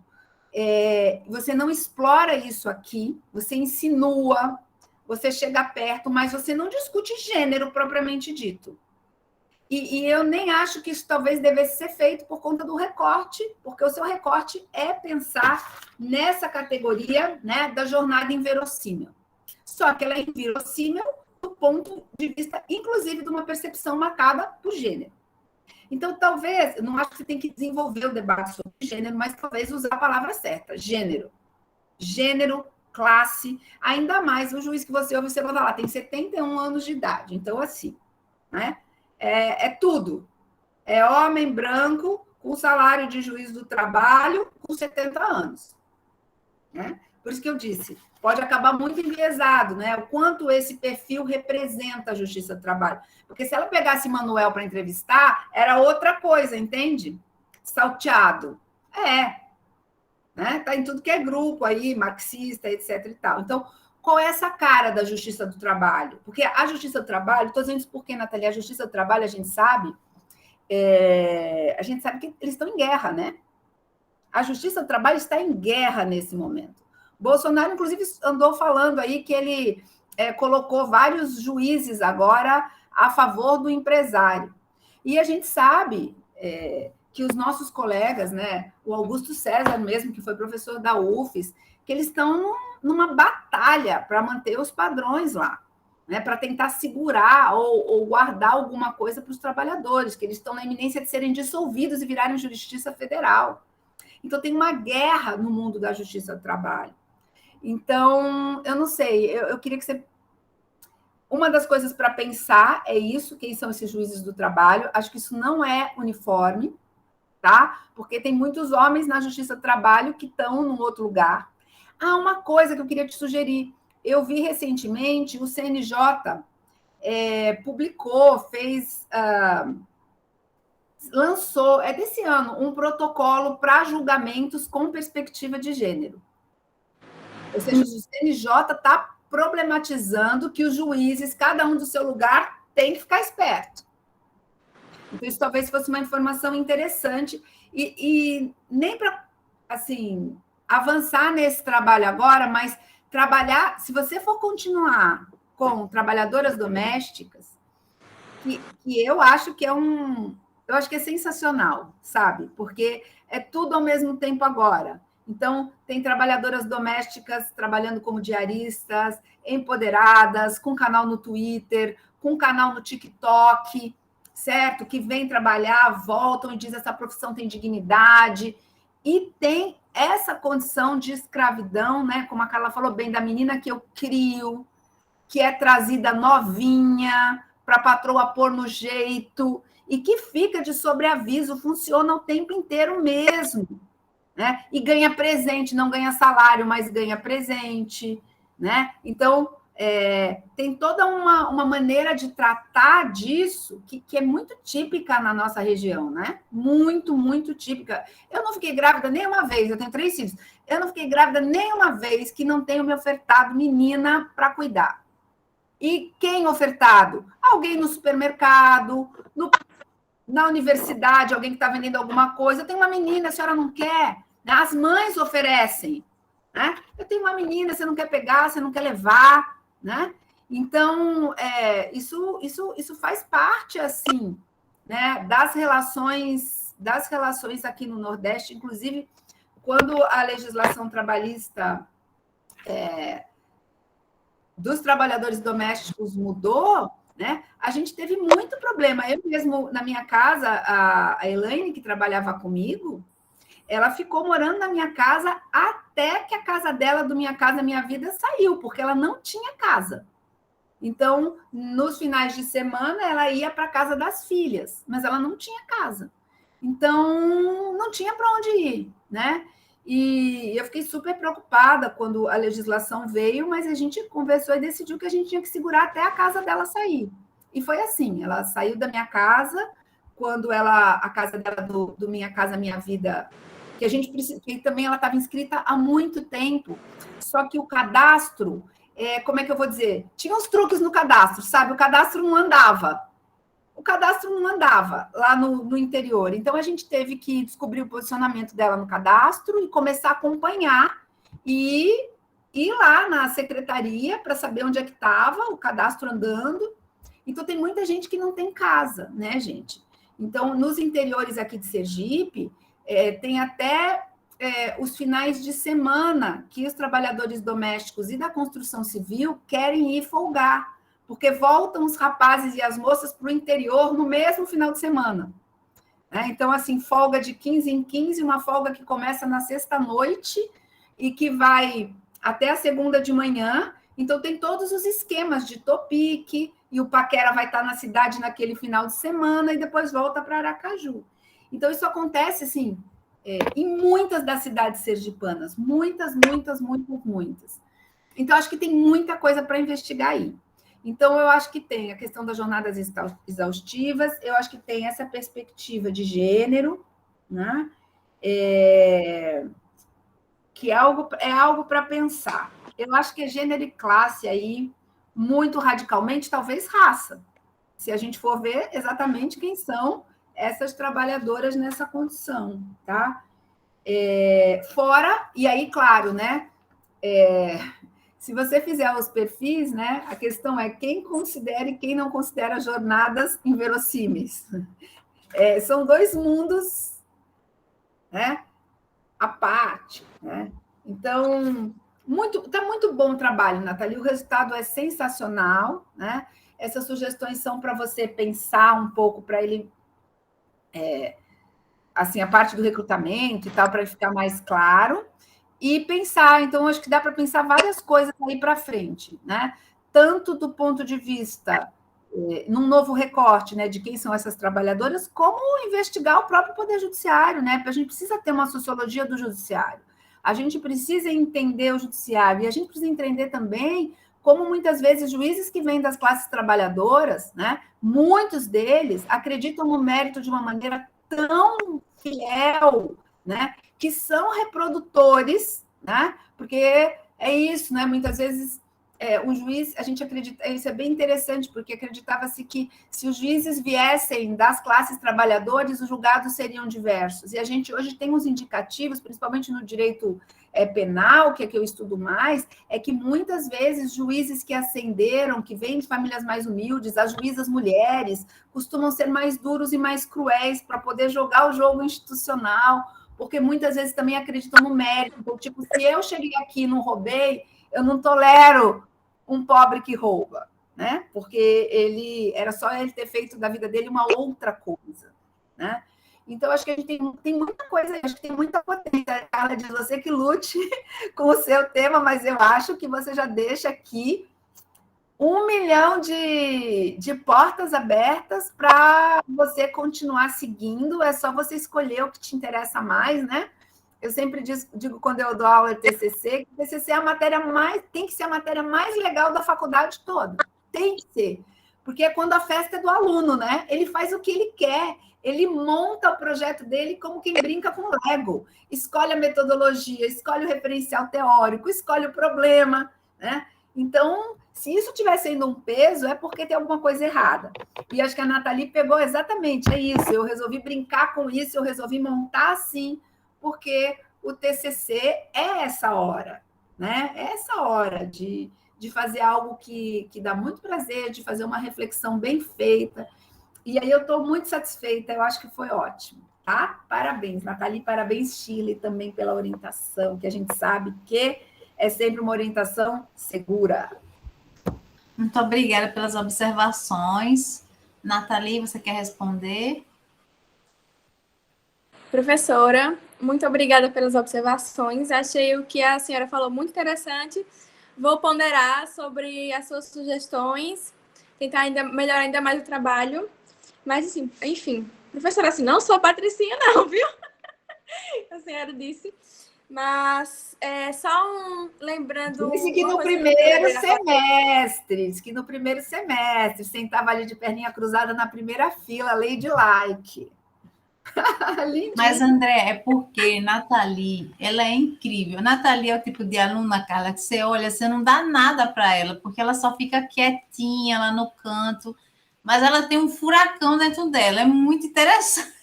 você não explora isso aqui, você insinua, você chega perto, mas você não discute gênero propriamente dito. E eu nem acho que isso talvez devesse ser feito por conta do recorte, porque o seu recorte é pensar nessa categoria, né, da jornada inverossímil. Só que ela é inverossímil do ponto de vista, inclusive, de uma percepção marcada por gênero. Então, talvez, eu não acho que você tem que desenvolver o debate sobre gênero, mas talvez usar a palavra certa, gênero. Gênero, classe, ainda mais o juiz que você ouve, você vai falar, tem 71 anos de idade. Então, assim, né? É tudo. É homem branco, com salário de juiz do trabalho, com 70 anos. Né? Por isso que eu disse, pode acabar muito enviesado, né? O quanto esse perfil representa a Justiça do Trabalho. Porque se ela pegasse Manuel para entrevistar, era outra coisa, entende? Salteado. Né? Tá em tudo que é grupo aí, marxista, etc. e tal. Então, qual é essa cara da Justiça do Trabalho? Porque a Justiça do Trabalho, estou dizendo isso porque, Nathalie, a Justiça do Trabalho, a gente sabe que eles estão em guerra, né? A Justiça do Trabalho está em guerra nesse momento. Bolsonaro, inclusive, andou falando aí que ele colocou vários juízes agora a favor do empresário. E a gente sabe que os nossos colegas, né, o Augusto César mesmo, que foi professor da UFES, que eles estão numa batalha para manter os padrões lá, né, para tentar segurar ou guardar alguma coisa para os trabalhadores, que eles estão na iminência de serem dissolvidos e virarem justiça federal. Então, tem uma guerra no mundo da justiça do trabalho. Então, eu não sei, eu queria que você... Uma das coisas para pensar é isso, quem são esses juízes do trabalho. Acho que isso não é uniforme, tá? Porque tem muitos homens na justiça do trabalho que estão num outro lugar. Uma coisa que eu queria te sugerir. Eu vi recentemente o CNJ publicou, lançou, desse ano, um protocolo para julgamentos com perspectiva de gênero. Ou seja, o CNJ está problematizando que os juízes, cada um do seu lugar, tem que ficar esperto. Então, isso talvez fosse uma informação interessante, e nem para, assim, avançar nesse trabalho agora, mas trabalhar, se você for continuar com trabalhadoras domésticas, que eu acho que eu acho que é sensacional, sabe? Porque é tudo ao mesmo tempo agora. Então, tem trabalhadoras domésticas trabalhando como diaristas, empoderadas, com canal no Twitter, com canal no TikTok, certo? Que vêm trabalhar, voltam e dizem essa profissão tem dignidade. E tem essa condição de escravidão, né? Como a Carla falou bem, da menina que eu crio, que é trazida novinha para a patroa pôr no jeito e que fica de sobreaviso, funciona o tempo inteiro mesmo. Né? E ganha presente, não ganha salário, mas ganha presente, né? Então, tem toda uma maneira de tratar disso que é muito típica na nossa região, né? Muito, muito típica. Eu não fiquei grávida nenhuma vez, eu tenho 3 filhos, eu não fiquei grávida nenhuma vez que não tenham me ofertado menina para cuidar. E quem ofertado? Alguém no supermercado, na universidade, alguém que está vendendo alguma coisa. Eu tenho uma menina, a senhora não quer? As mães oferecem, né? Eu tenho uma menina, você não quer pegar, você não quer levar, né? Então, isso faz parte, assim, né, das relações aqui no Nordeste, inclusive, quando a legislação trabalhista dos trabalhadores domésticos mudou, né, a gente teve muito problema. Eu mesmo, na minha casa, a Elaine, que trabalhava comigo, ela ficou morando na minha casa até que a casa dela, do Minha Casa Minha Vida, saiu, porque ela não tinha casa. Então, nos finais de semana, ela ia para a casa das filhas, mas ela não tinha casa. Então, não tinha para onde ir, né? E eu fiquei super preocupada quando a legislação veio, mas a gente conversou e decidiu que a gente tinha que segurar até a casa dela sair. E foi assim, ela saiu da minha casa, quando a casa dela do Minha Casa Minha Vida, que a gente precisa, que também ela estava inscrita há muito tempo, só que o cadastro, como é que eu vou dizer? Tinha uns truques no cadastro, sabe? O cadastro não andava. Lá no interior. Então, a gente teve que descobrir o posicionamento dela no cadastro e começar a acompanhar e ir lá na secretaria para saber onde é que estava o cadastro andando. Então, tem muita gente que não tem casa, né, gente? Então, nos interiores aqui de Sergipe, tem até os finais de semana que os trabalhadores domésticos e da construção civil querem ir folgar, porque voltam os rapazes e as moças para o interior no mesmo final de semana. Então, assim, folga de 15 em 15, uma folga que começa na sexta-noite e que vai até a segunda de manhã. Então, tem todos os esquemas de Topic, e o paquera vai estar na cidade naquele final de semana e depois volta para Aracaju. Então, isso acontece, assim, em muitas das cidades sergipanas. Muitas. Então, acho que tem muita coisa para investigar aí. Então, eu acho que tem a questão das jornadas exaustivas, eu acho que tem essa perspectiva de gênero, né? Que é algo para pensar. Eu acho que é gênero e classe aí, muito radicalmente, talvez raça, se a gente for ver exatamente quem são essas trabalhadoras nessa condição, tá? Fora, e aí, claro, né? Se você fizer os perfis, né? A questão é quem considera e quem não considera jornadas inverossímeis. São dois mundos, né? À parte, né? Então, tá muito bom o trabalho, Nathalie. O resultado é sensacional, né? Essas sugestões são para você pensar um pouco, para ele, assim, a parte do recrutamento e tal, para ele ficar mais claro. E pensar, então, acho que dá para pensar várias coisas aí para frente, né? Tanto do ponto de vista, num novo recorte, né, de quem são essas trabalhadoras, como investigar o próprio Poder Judiciário, né? Porque a gente precisa ter uma sociologia do Judiciário. A gente precisa entender o Judiciário e a gente precisa entender também como muitas vezes juízes que vêm das classes trabalhadoras, né? Muitos deles acreditam no mérito de uma maneira tão fiel, né? Que são reprodutores, né? Porque é isso, né? Muitas vezes um juiz, a gente acredita, isso é bem interessante, porque acreditava-se que se os juízes viessem das classes trabalhadoras, os julgados seriam diversos. E a gente hoje tem uns indicativos, principalmente no direito penal, que é que eu estudo mais, é que muitas vezes juízes que ascenderam, que vêm de famílias mais humildes, as juízas mulheres, costumam ser mais duros e mais cruéis para poder jogar o jogo institucional, porque muitas vezes também acreditam no mérito. Tipo, se eu cheguei aqui e não roubei, eu não tolero um pobre que rouba, né? Porque era só ele ter feito da vida dele uma outra coisa, né? Então, acho que a gente tem muita coisa, acho que tem muita potência. Carla diz, você que lute com o seu tema, mas eu acho que você já deixa aqui 1 milhão de portas abertas para você continuar seguindo. É só você escolher o que te interessa mais, né? Eu sempre digo quando eu dou aula de TCC, que TCC é a matéria tem que ser a matéria mais legal da faculdade toda. Tem que ser. Porque é quando a festa é do aluno, né? Ele faz o que ele quer. Ele monta o projeto dele como quem brinca com Lego. Escolhe a metodologia, escolhe o referencial teórico, escolhe o problema, né? Então, se isso estiver sendo um peso, é porque tem alguma coisa errada. E acho que a Nathalie pegou exatamente, é isso. Eu resolvi brincar com isso, eu resolvi montar assim, porque o TCC é essa hora, né? É essa hora de fazer algo que dá muito prazer, de fazer uma reflexão bem feita. E aí eu estou muito satisfeita, eu acho que foi ótimo, tá? Parabéns, Nathalie, parabéns, Chile, também pela orientação, que a gente sabe que é sempre uma orientação segura. Muito obrigada pelas observações. Nathalie, você quer responder? Professora, muito obrigada pelas observações. Achei o que a senhora falou muito interessante. Vou ponderar sobre as suas sugestões, tentar melhorar ainda mais o trabalho. Mas, assim, enfim, professora, assim, não sou patricinha, não, viu? A senhora disse. Mas, só lembrando... Disse que no primeiro semestre, sentava ali de perninha cruzada na primeira fila, Ladylike. Mas, André, é porque Nathalie, ela é incrível. Nathalie é o tipo de aluna, Carla, que você olha, você não dá nada para ela, porque ela só fica quietinha lá no canto, mas ela tem um furacão dentro dela, é muito interessante.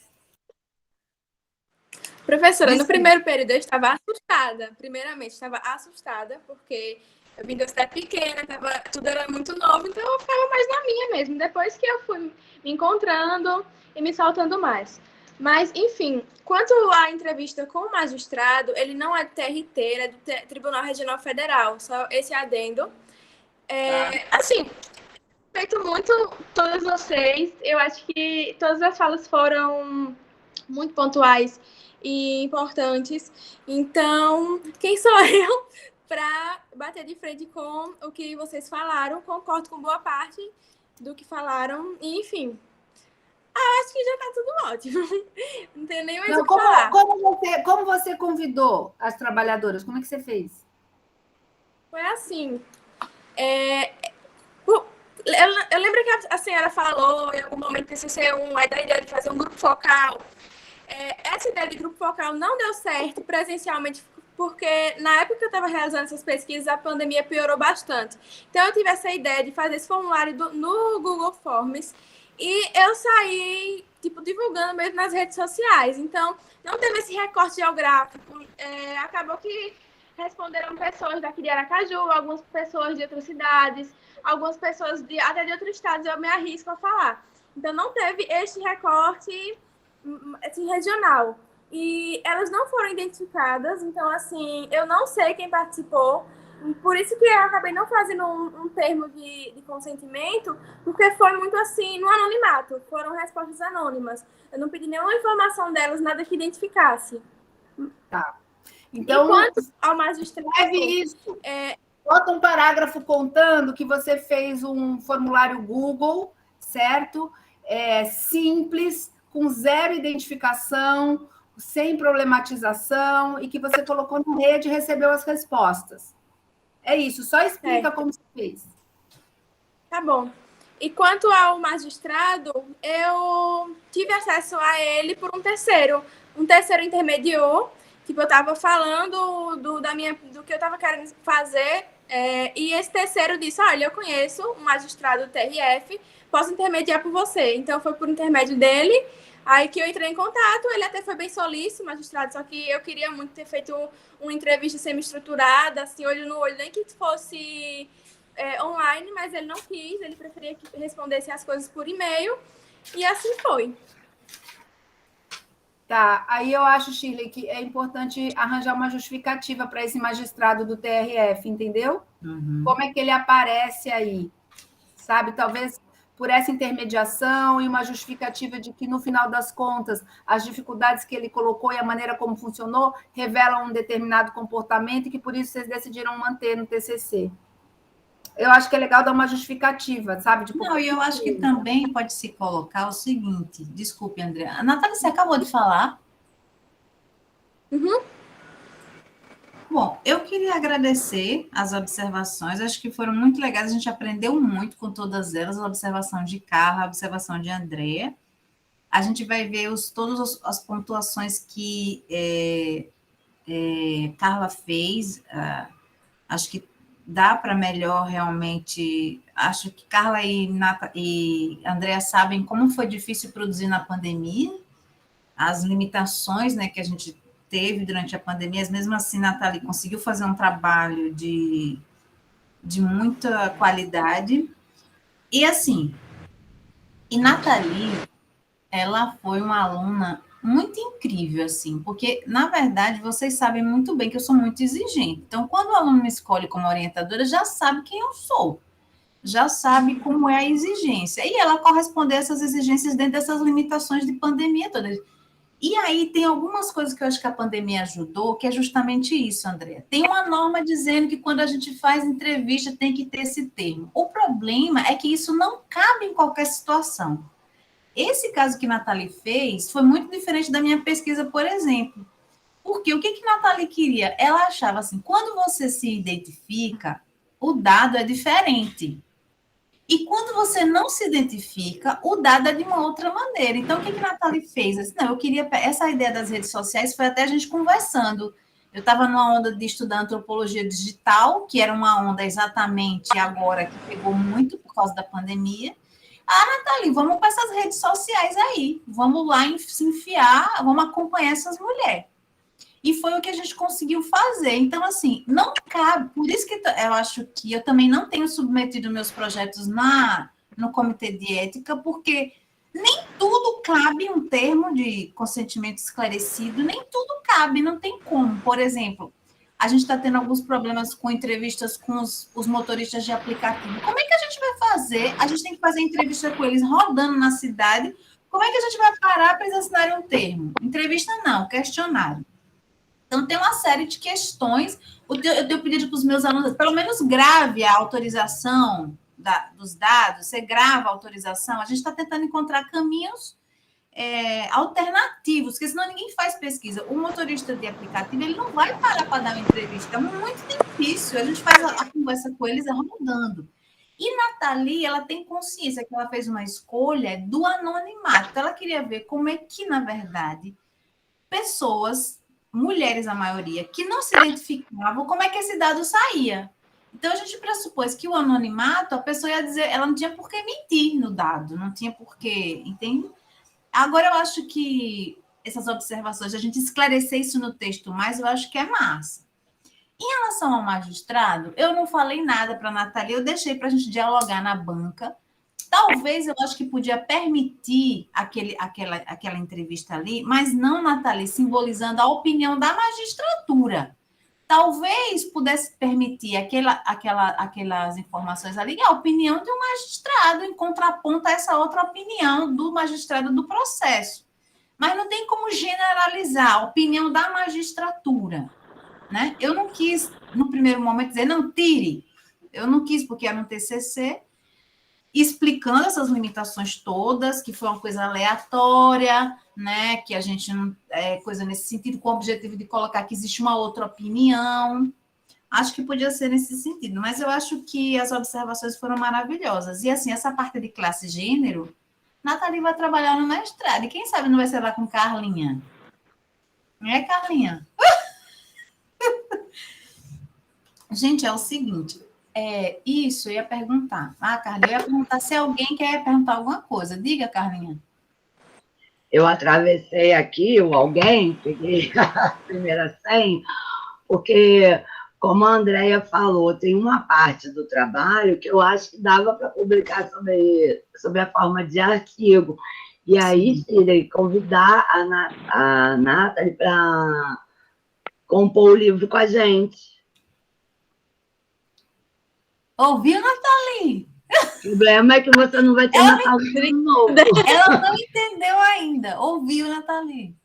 Professora, no primeiro período eu estava assustada. Primeiramente, estava assustada, porque eu vim da cidade pequena, tudo era muito novo, então eu ficava mais na minha mesmo. Depois que eu fui me encontrando e me soltando mais. Mas, enfim, quanto à entrevista com o magistrado, ele não é do TRT, ele é do Tribunal Regional Federal, só esse adendo. Assim, respeito muito todas vocês, eu acho que todas as falas foram muito pontuais e importantes. Então, quem sou eu para bater de frente com o que vocês falaram? Concordo com boa parte do que falaram. E, enfim, acho que já está tudo ótimo. Não tem nem mais Não, o que falar. como você convidou as trabalhadoras? Como é que você fez? Foi assim. Eu lembro que a senhora falou em algum momento que ser a ideia de fazer um grupo focal. Essa ideia de grupo focal não deu certo presencialmente, porque na época que eu estava realizando essas pesquisas, a pandemia piorou bastante. Então, eu tive essa ideia de fazer esse formulário no Google Forms e eu saí, tipo, divulgando mesmo nas redes sociais. Então, não teve esse recorte geográfico. Acabou que responderam pessoas daqui de Aracaju, algumas pessoas de outras cidades, algumas pessoas até de outros estados, eu me arrisco a falar. Então, não teve este recorte assim, regional. E elas não foram identificadas, então, assim, eu não sei quem participou. Por isso que eu acabei não fazendo um termo de consentimento, porque foi muito assim, no anonimato. Foram respostas anônimas. Eu não pedi nenhuma informação delas, nada que identificasse. Tá. Então, enquanto ao magistrado... Escreve isso. Bota um parágrafo contando que você fez um formulário Google, certo? Simples, com zero identificação, sem problematização, e que você colocou na rede e recebeu as respostas. É isso, só explica como você fez. Tá bom. E quanto ao magistrado, eu tive acesso a ele por um terceiro intermediou, tipo, eu estava falando do que eu estava querendo fazer, e esse terceiro disse, olha, eu conheço um magistrado do TRF, posso intermediar por você. Então, foi por intermédio dele, aí que eu entrei em contato, ele até foi bem solícito, magistrado, só que eu queria muito ter feito uma entrevista semi-estruturada, assim, olho no olho, nem que fosse online, mas ele não quis, ele preferia que respondesse as coisas por e-mail, e assim foi. Tá, aí eu acho, Shirley, que é importante arranjar uma justificativa para esse magistrado do TRF, entendeu? Uhum. Como é que ele aparece aí, sabe? Talvez por essa intermediação e uma justificativa de que, no final das contas, as dificuldades que ele colocou e a maneira como funcionou revelam um determinado comportamento e que, por isso, vocês decidiram manter no TCC. Eu acho que é legal dar uma justificativa, sabe? Não, e eu acho que também pode se colocar o seguinte, desculpe, André. A Natália, você acabou de falar? Uhum. Bom, eu queria agradecer as observações, acho que foram muito legais, a gente aprendeu muito com todas elas, a observação de Carla, a observação de Andréa. A gente vai ver todas as pontuações que Carla fez, acho que dá para melhor realmente. Acho que Carla e Andréa sabem como foi difícil produzir na pandemia, as limitações, né, que a gente teve durante a pandemia, mas mesmo assim, Nathalie conseguiu fazer um trabalho de muita qualidade. E assim, Nathalie, ela foi uma aluna muito incrível, assim, porque, na verdade, vocês sabem muito bem que eu sou muito exigente. Então, quando o aluno me escolhe como orientadora, já sabe quem eu sou, já sabe como é a exigência. E ela corresponde a essas exigências dentro dessas limitações de pandemia todas. E aí tem algumas coisas que eu acho que a pandemia ajudou, que é justamente isso, André. Tem uma norma dizendo que quando a gente faz entrevista tem que ter esse termo. O problema é que isso não cabe em qualquer situação. Esse caso que Nathalie fez foi muito diferente da minha pesquisa, por exemplo. Porque o que Nathalie queria? Ela achava assim, quando você se identifica, o dado é diferente. E quando você não se identifica, o dado é de uma outra maneira. Então, o que Nathalie fez? Assim, não, eu queria... Essa ideia das redes sociais foi até a gente conversando. Eu estava numa onda de estudar antropologia digital, que era uma onda exatamente agora que pegou muito por causa da pandemia. Nathalie, vamos para essas redes sociais aí. Vamos lá se enfiar, vamos acompanhar essas mulheres. E foi o que a gente conseguiu fazer. Então, assim, não cabe. Por isso que eu acho que eu também não tenho submetido meus projetos no comitê de ética, porque nem tudo cabe um termo de consentimento esclarecido, nem tudo cabe, não tem como. Por exemplo, a gente está tendo alguns problemas com entrevistas com os motoristas de aplicativo. Como é que a gente vai fazer? A gente tem que fazer entrevista com eles rodando na cidade. Como é que a gente vai parar para eles assinarem um termo? Entrevista não, questionário. Então, tem uma série de questões. Eu tenho pedido para os meus alunos, pelo menos grave a autorização dos dados, você grava a autorização. A gente está tentando encontrar caminhos alternativos, porque senão ninguém faz pesquisa. O motorista de aplicativo, ele não vai parar para dar uma entrevista, é muito difícil. A gente faz a conversa com eles rodando. E Nathalie, ela tem consciência que ela fez uma escolha do anonimato. Então, ela queria ver como é que, na verdade, pessoas, mulheres a maioria, que não se identificavam, como é que esse dado saía. Então, a gente pressupôs que o anonimato, a pessoa ia dizer, ela não tinha por que mentir no dado, não tinha por que, entende? Agora, eu acho que essas observações, a gente esclarecer isso no texto mais, eu acho que é massa. Em relação ao magistrado, eu não falei nada para a Nathalie, eu deixei para a gente dialogar na banca. Talvez eu acho que podia permitir aquela entrevista ali, mas não, Nathalie, simbolizando a opinião da magistratura. Talvez pudesse permitir aquelas informações ali, a opinião de um magistrado, em contraponto a essa outra opinião do magistrado do processo. Mas não tem como generalizar a opinião da magistratura, né? Eu não quis, no primeiro momento, dizer, não, tire. Eu não quis, porque era um TCC, explicando essas limitações todas, que foi uma coisa aleatória, né? Que a gente não coisa nesse sentido, com o objetivo de colocar que existe uma outra opinião. Acho que podia ser nesse sentido, mas eu acho que as observações foram maravilhosas. E assim, essa parte de classe e gênero, Nathalie vai trabalhar no mestrado, e quem sabe não vai ser lá com Carlinha. Não é, Carlinha? Gente, é o seguinte, isso eu ia perguntar. Carlinha, eu ia perguntar se alguém quer perguntar alguma coisa. Diga, Carlinha. Eu atravessei aqui o alguém, peguei a primeira senha, porque, como a Andrea falou, tem uma parte do trabalho que eu acho que dava para publicar sobre a forma de artigo. E aí, irei convidar a Nathalie para compor o livro com a gente. Ouviu, Nathalie? O problema é que você não vai ter Nathalie de novo. Ela não entendeu ainda. Ouviu, Nathalie?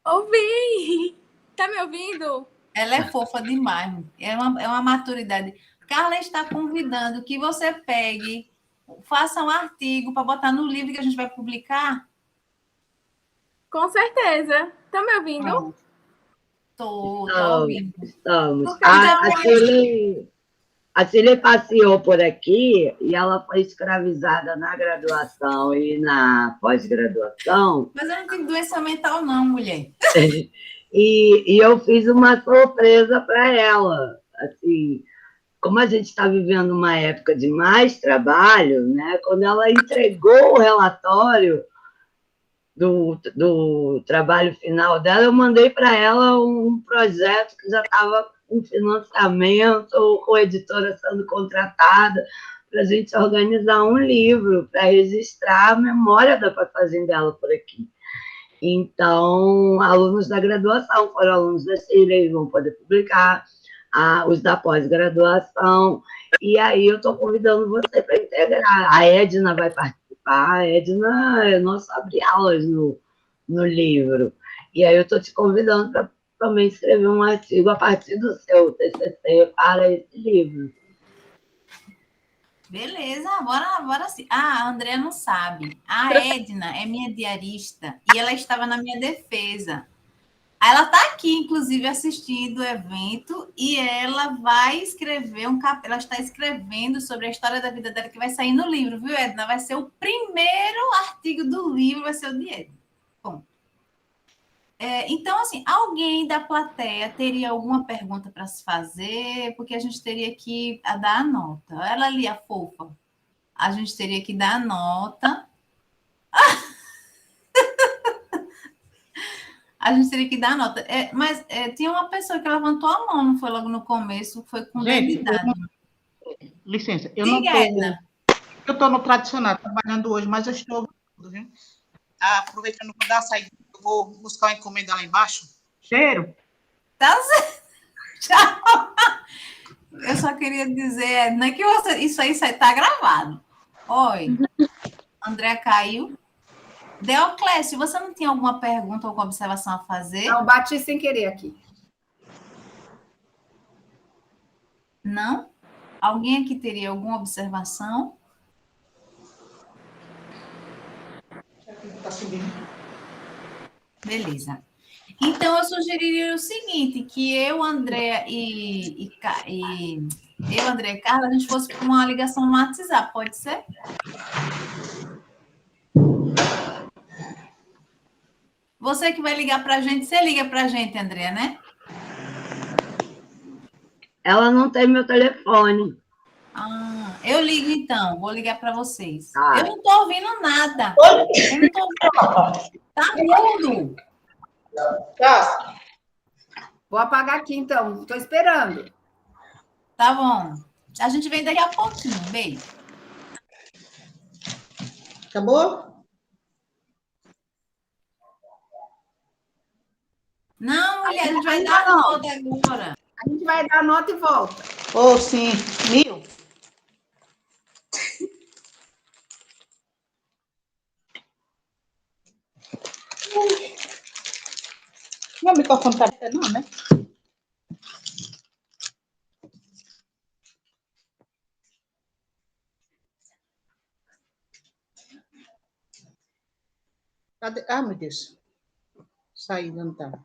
Ouvi! Tá me ouvindo? Ela é fofa demais. É uma maturidade. Carla está convidando que você pegue, faça um artigo para botar no livro que a gente vai publicar. Com certeza. Tá me ouvindo? Estou ouvindo. Estamos. A Cília passeou por aqui e ela foi escravizada na graduação e na pós-graduação. Mas eu não tenho doença mental, não, mulher. E eu fiz uma surpresa para ela. Assim, como a gente está vivendo uma época de mais trabalho, né? Quando ela entregou o relatório do trabalho final dela, eu mandei para ela um projeto que já estava com financiamento, com a editora sendo contratada, para a gente organizar um livro para registrar a memória da passagem dela por aqui. Então, alunos da graduação foram alunos da Cília, eles vão poder publicar, os da pós-graduação, e aí eu estou convidando você para integrar. A Edna vai participar, a Edna é nossa abre-aulas no livro, e aí eu estou te convidando para também escrever um artigo a partir do seu TCC para esse livro. Beleza, bora sim. A Andrea não sabe. A Edna é minha diarista e ela estava na minha defesa. Ela está aqui, inclusive, assistindo o evento e ela vai escrever ela está escrevendo sobre a história da vida dela que vai sair no livro, viu, Edna? Vai ser o primeiro artigo do livro, vai ser o de Edna. Bom. Então, assim, alguém da plateia teria alguma pergunta para se fazer? Porque a gente teria que dar a nota. Ela ali, a fofa. A gente teria que dar a nota. A gente teria que dar a nota. Mas tinha uma pessoa que levantou a mão, não foi logo no começo, foi com debilidade. Licença, eu Diga, não Edna. Eu estou no tradicional, trabalhando hoje, mas eu estou ouvindo, viu? Aproveitando para dar a saída, eu vou buscar uma encomenda lá embaixo. Cheiro. Tá certo. Tchau. Eu só queria dizer, Edna, que isso aí está gravado. Oi. André caiu. Deoclésio, você não tinha alguma pergunta ou alguma observação a fazer? Não, bati sem querer aqui. Não? Alguém aqui teria alguma observação? Está subindo. Beleza. Então, eu sugeriria o seguinte, que eu, André eu, André e Carla, a gente fosse para uma ligação no WhatsApp, pode ser? Você que vai ligar para a gente, você liga para a gente, André, né? Ela não tem meu telefone. Ah, eu ligo então, vou ligar para vocês. Tá. Eu não estou ouvindo nada. Eu não estou ouvindo. Tá mudo. Tá. Vou apagar aqui, então. Estou esperando. Tá bom. A gente vem daqui a pouquinho. Beijo. Acabou? Não, mulher, a gente vai dar não. nota agora. A gente vai dar a nota e volta. Ô, sim. 1000. Meu microfone tá não, né? Cadê? Ah, meu Deus. Saí, não tá.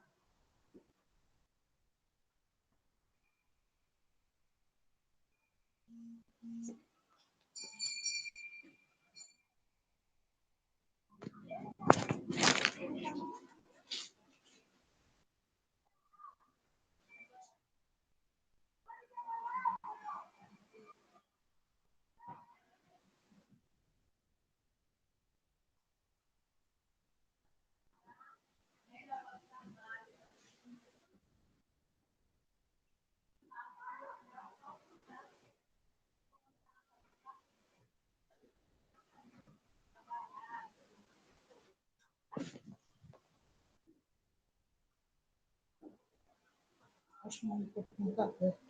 Acho que o microfone tá perto.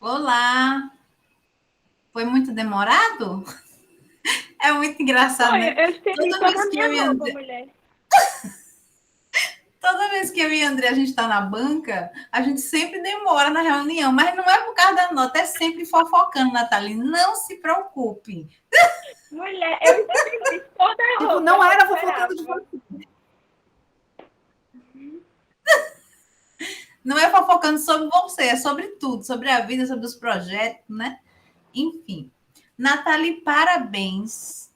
Olá! Foi muito demorado? É muito engraçado, né? Eu escrevi toda a minha roupa, mulher. Toda vez que eu e a André a gente está na banca, a gente sempre demora na reunião, mas não é por causa da nota, é sempre fofocando, Nathalie. Não se preocupe. Mulher, eu escrevi toda a roupa. Tipo, não era fofocando de você. Não é fofocando sobre você, é sobre tudo, sobre a vida, sobre os projetos, né? Enfim. Nathalie, parabéns.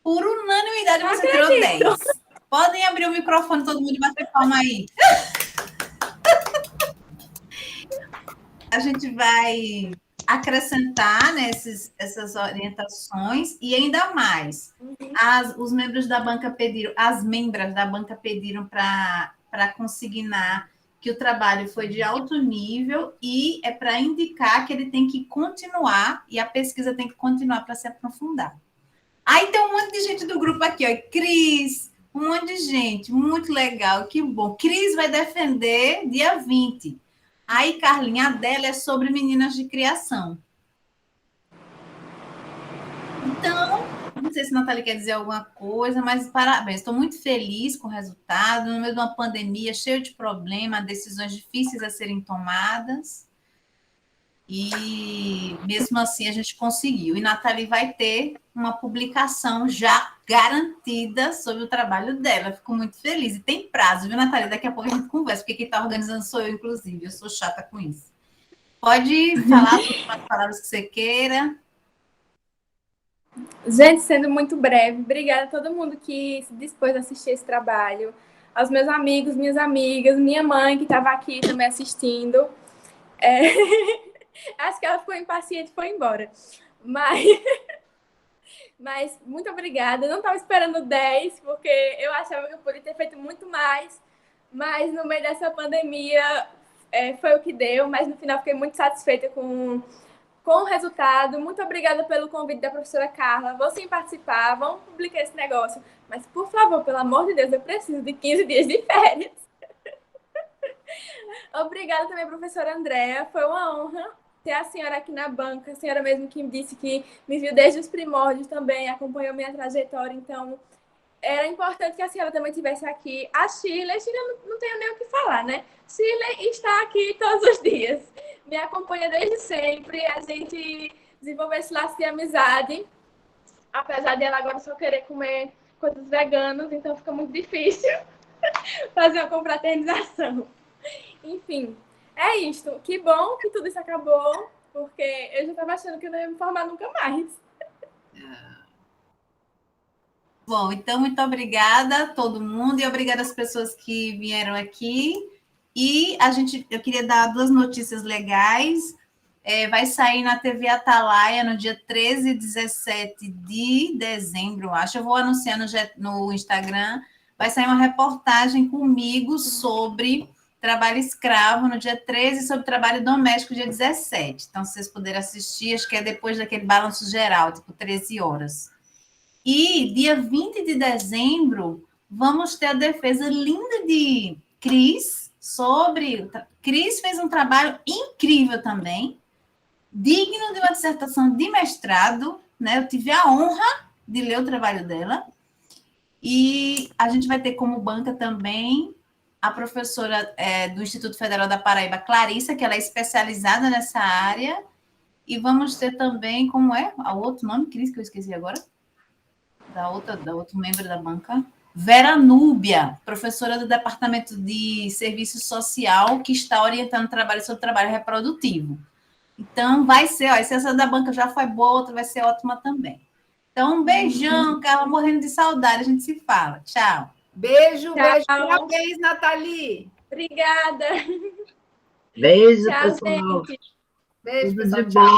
Por unanimidade, você tirou 10. Podem abrir o microfone, todo mundo bater palma aí. A gente vai acrescentar, né, essas orientações e ainda mais. Os membros da banca pediram, as membras da banca pediram para consignar que o trabalho foi de alto nível e é para indicar que ele tem que continuar e a pesquisa tem que continuar para se aprofundar. Aí tem um monte de gente do grupo aqui, ó. Cris, um monte de gente, muito legal, que bom. Cris vai defender dia 20. Aí, Carlinha, a dela é sobre meninas de criação. Então, não sei se a Nathalie quer dizer alguma coisa, mas parabéns. Estou muito feliz com o resultado, no meio de uma pandemia cheia de problemas, decisões difíceis a serem tomadas. E mesmo assim a gente conseguiu. E Nathalie vai ter uma publicação já garantida sobre o trabalho dela. Fico muito feliz. E tem prazo, viu, Nathalie? Daqui a pouco a gente conversa, porque quem está organizando sou eu, inclusive. Eu sou chata com isso. Pode falar as últimas palavras que você queira. Gente, sendo muito breve, obrigada a todo mundo que se dispôs a assistir esse trabalho. Aos meus amigos, minhas amigas, minha mãe que estava aqui também assistindo. Acho que ela ficou impaciente e foi embora. Mas muito obrigada. Eu não estava esperando 10, porque eu achava que eu poderia ter feito muito mais. Mas no meio dessa pandemia foi o que deu. Mas no final fiquei muito satisfeita com o resultado. Muito obrigada pelo convite da professora Carla. Vou sim participar, vamos publicar esse negócio. Mas, por favor, pelo amor de Deus, eu preciso de 15 dias de férias. Obrigada também, professora Andréa. Foi uma honra ter a senhora aqui na banca. A senhora mesmo que me disse que me viu desde os primórdios também, acompanhou minha trajetória. Então, era importante que a senhora também estivesse aqui. A Sheila não tenho nem o que falar, né? Sheila está aqui todos os dias. Me acompanha desde sempre. A gente desenvolveu esse laço de amizade. Apesar dela agora só querer comer coisas veganas, então fica muito difícil fazer uma confraternização. Enfim, é isto. Que bom que tudo isso acabou, porque eu já estava achando que eu não ia me formar nunca mais. Bom, então, muito obrigada a todo mundo e obrigada às pessoas que vieram aqui. E eu queria dar 2 notícias legais. Vai sair na TV Atalaia no dia 13 e 17 de dezembro, acho. Eu vou anunciar no Instagram. Vai sair uma reportagem comigo sobre trabalho escravo no dia 13 e sobre trabalho doméstico no dia 17. Então, se vocês puderem assistir, acho que é depois daquele balanço geral, tipo 13 horas. E dia 20 de dezembro, vamos ter a defesa linda de Cris sobre... Cris fez um trabalho incrível também, digno de uma dissertação de mestrado, né? Eu tive a honra de ler o trabalho dela. E a gente vai ter como banca também a professora do Instituto Federal da Paraíba, Clarissa, que ela é especializada nessa área. E vamos ter também, como é o outro nome, Cris, que eu esqueci agora? Da outro membro da banca. Vera Núbia, professora do Departamento de Serviço Social, que está orientando trabalho sobre trabalho reprodutivo. Então, vai ser, essa da banca já foi boa, outra vai ser ótima também. Então, um beijão, Carla, morrendo de saudade, a gente se fala. Tchau. Beijo, beijo. Parabéns, Nathalie. Obrigada. Beijo, Tchau, pessoal. gente. Beijo, Tudo pessoal. de Tchau. bom.